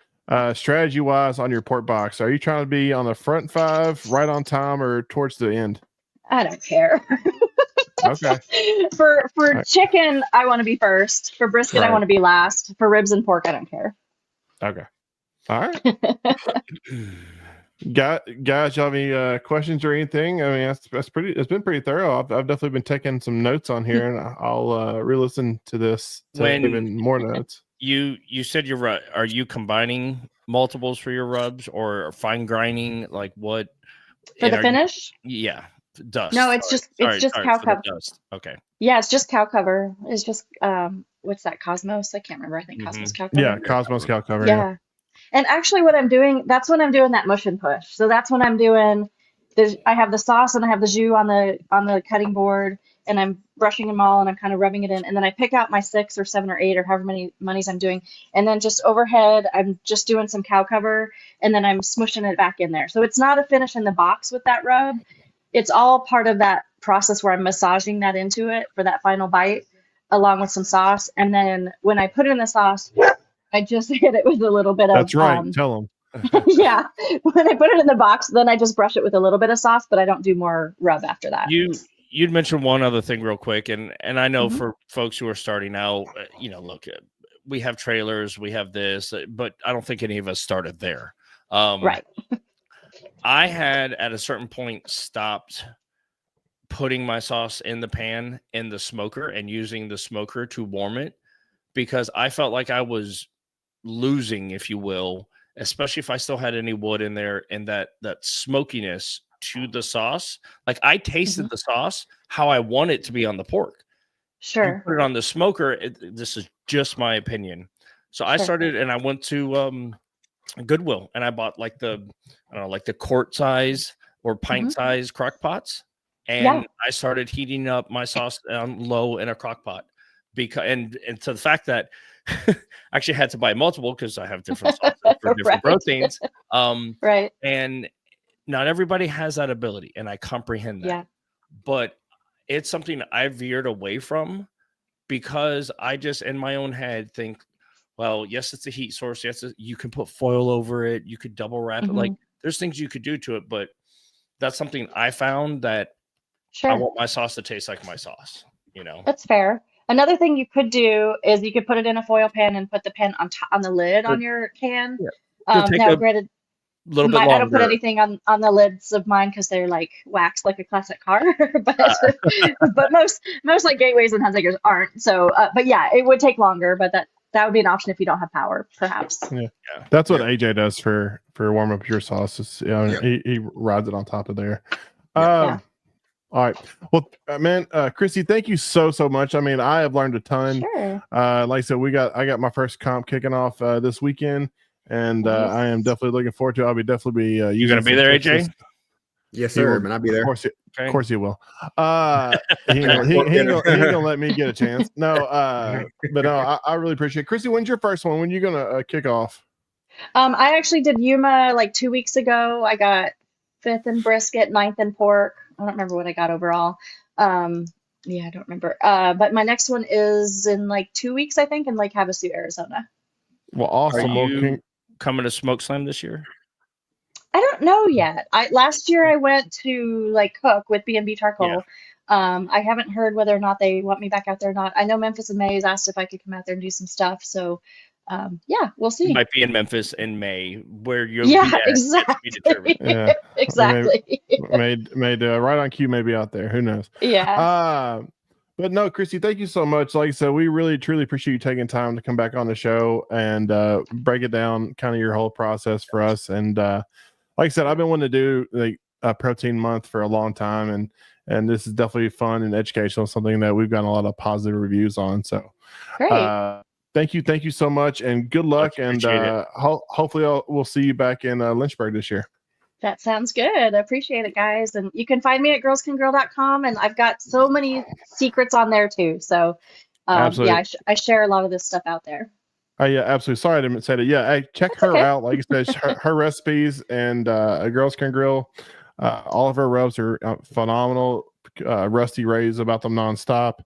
strategy wise on your pork box, are you trying to be on the front 5, right on time, or towards the end? I don't care. Okay. For chicken, I want to be first. For brisket, I want to be last. For ribs and pork, I don't care. Okay. All right. Guys, you have any questions or anything? I mean, that's pretty. It's been pretty thorough. I've definitely been taking some notes on here, and I'll re-listen to this to have even more notes. You said are you combining multiples for your rubs or fine grinding? Like what for the finish? Dust. No, it's just cow cover. Dust. Okay. Yeah, it's just cow cover. It's just what's that? Cosmos? I can't remember. I think Cosmos cow cover. Yeah, Cosmos cow cover. Yeah. And actually, what I'm doing, that's when I'm doing that mush and push. So that's when I'm doing. I have the sauce and I have the jus on the cutting board, and I'm brushing them all and I'm kind of rubbing it in, and then I pick out my 6 or 7 or 8 or however many monies I'm doing, and then just overhead I'm just doing some cow cover, and then I'm smushing it back in there. So it's not a finish in the box with that rub. It's all part of that process where I'm massaging that into it for that final bite, along with some sauce. And then when I put it in the sauce, I just hit it with a little bit of. That's right. Tell them. Yeah. When I put it in the box, then I just brush it with a little bit of sauce, but I don't do more rub after that. You'd mentioned one other thing real quick, and I know for folks who are starting out, look, we have trailers, we have this, but I don't think any of us started there. Right. I had at a certain point stopped putting my sauce in the pan in the smoker and using the smoker to warm it, because I felt like I was losing, if you will, especially if I still had any wood in there, and that smokiness to the sauce. Like I tasted the sauce how I want it to be on the pork. Sure. You put it on the smoker. This is just my opinion. So I started and I went to Goodwill and I bought like the quart size or pint size crock pots. And I started heating up my sauce on low in a crock pot because and to the fact that I actually had to buy multiple because I have different sauces for different proteins. Right. And not everybody has that ability, and I comprehend that. Yeah. But it's something I veered away from because I just in my own head think, well, yes, it's a heat source. Yes, you can put foil over it. You could double wrap it. Like there's things you could do to it, but that's something I found that I want my sauce to taste like my sauce. You know, that's fair. Another thing you could do is you could put it in a foil pan and put the pan on the lid on your can. Now, granted, little bit longer. I don't put anything on the lids of mine because they're like wax like a classic car, but most like gateways and Hunzakers aren't. So, but yeah, it would take longer, but that would be an option if you don't have power, perhaps. Yeah, that's what AJ does for warm up your sauces. He rides it on top of there. All right. Well, man, Christy, thank you so much. I mean, I have learned a ton. Sure. Like I said, I got my first comp kicking off this weekend, and I am definitely looking forward to it. I'll be definitely you gonna be there, AJ? Yes, sir. Man, I'll be there. Of course you will. He ain't gonna let me get a chance. No, but no, I really appreciate it. Christy, when's your first one? When are you gonna kick off? I actually did Yuma like 2 weeks ago. I got 5th in brisket, 9th in pork. I don't remember what I got overall. I don't remember. But my next one is in like 2 weeks, I think, in Lake Havasu, Arizona. Well, awesome. Are you coming to Smoke Slam this year? I don't know yet. Last year I went to like cook with B&B Charcoal. I haven't heard whether or not they want me back out there or not. I know Memphis and May has asked if I could come out there and do some stuff. So we'll see. You might be in Memphis in May, where you'll exactly. Exactly. Made right on cue, maybe out there. Who knows? Yeah. But no, Christy, thank you so much. Like I said, we really truly appreciate you taking time to come back on the show and break it down, kind of your whole process for us. And like I said, I've been wanting to do like a protein month for a long time, and this is definitely fun and educational, something that we've gotten a lot of positive reviews on. So great. Thank you so much, and good luck. And hopefully we'll see you back in Lynchburg this year. That sounds good. I appreciate it, guys. And you can find me at girlscangrill.com, and I've got so many secrets on there too. So I share a lot of this stuff out there. Yeah, absolutely. Sorry I didn't say that. Yeah, hey, check her out. Like I said, her recipes and Girls Can Grill. All of her rubs are phenomenal. Rusty raves about them nonstop,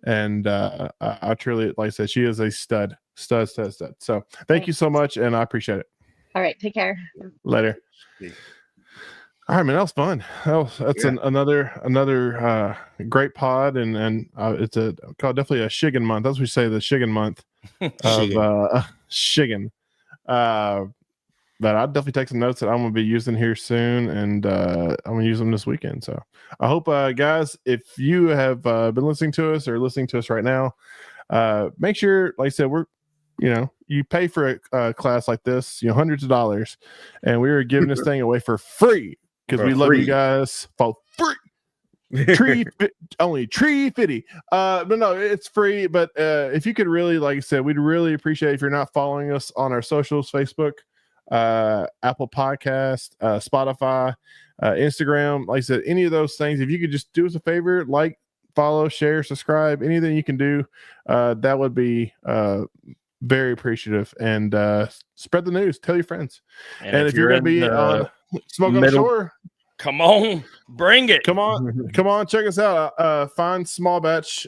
and I truly, like I said, she is a stud. So thank you so much, and I appreciate it. All right, take care. Later. All right, man, that was fun. That's another great pod, and it's definitely a Shiggin month. That's what we say, the Shiggin month of Shiggin. But I'll definitely take some notes that I'm going to be using here soon, and I'm going to use them this weekend. So I hope, guys, if you have been listening to us or listening to us right now, make sure, like I said, you pay for a class like this, hundreds of dollars, and we are giving this thing away for free because we love you guys for free. Only tree fitty. But no, it's free. But if you could really, like I said, we'd really appreciate if you're not following us on our socials, Facebook, Apple Podcast, Spotify, Instagram, like I said, any of those things, if you could just do us a favor, like, follow, share, subscribe, anything you can do, that would be very appreciative. And spread the news, tell your friends. And if you're going to be on Smoke on the Shore, come on, bring it. Come on, check us out. Find Small Batch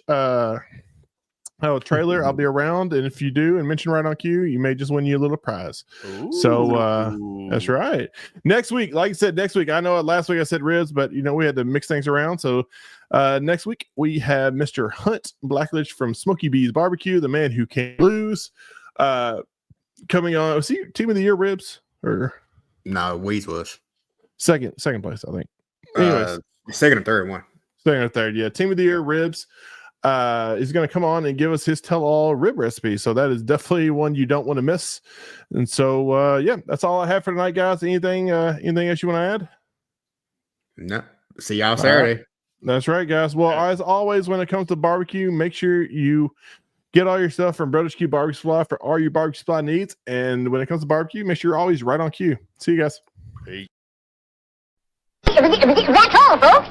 trailer. I'll be around, and if you do and mention right on cue, you may just win you a little prize. Ooh. So that's right. Next week, like I said, I know last week I said ribs, but we had to mix things around. So next week we have Mr. Hunt Blackledge from Smoky Bees Barbecue, the man who can't lose, coming on. Was he Team of the Year ribs or no? Weeds was second place, I think. Anyways, second or third one. Second or third, yeah. Team of the Year ribs. Is going to come on and give us his tell-all rib recipe. So that is definitely one you don't want to miss. And so, that's all I have for tonight, guys. Anything else you want to add? No. See y'all Saturday. That's right, guys. Well, as always, when it comes to barbecue, make sure you get all your stuff from Brothers Q Barbecue Supply for all your barbecue supply needs. And when it comes to barbecue, make sure you're always right on cue. See you guys. Hey. That's all, folks.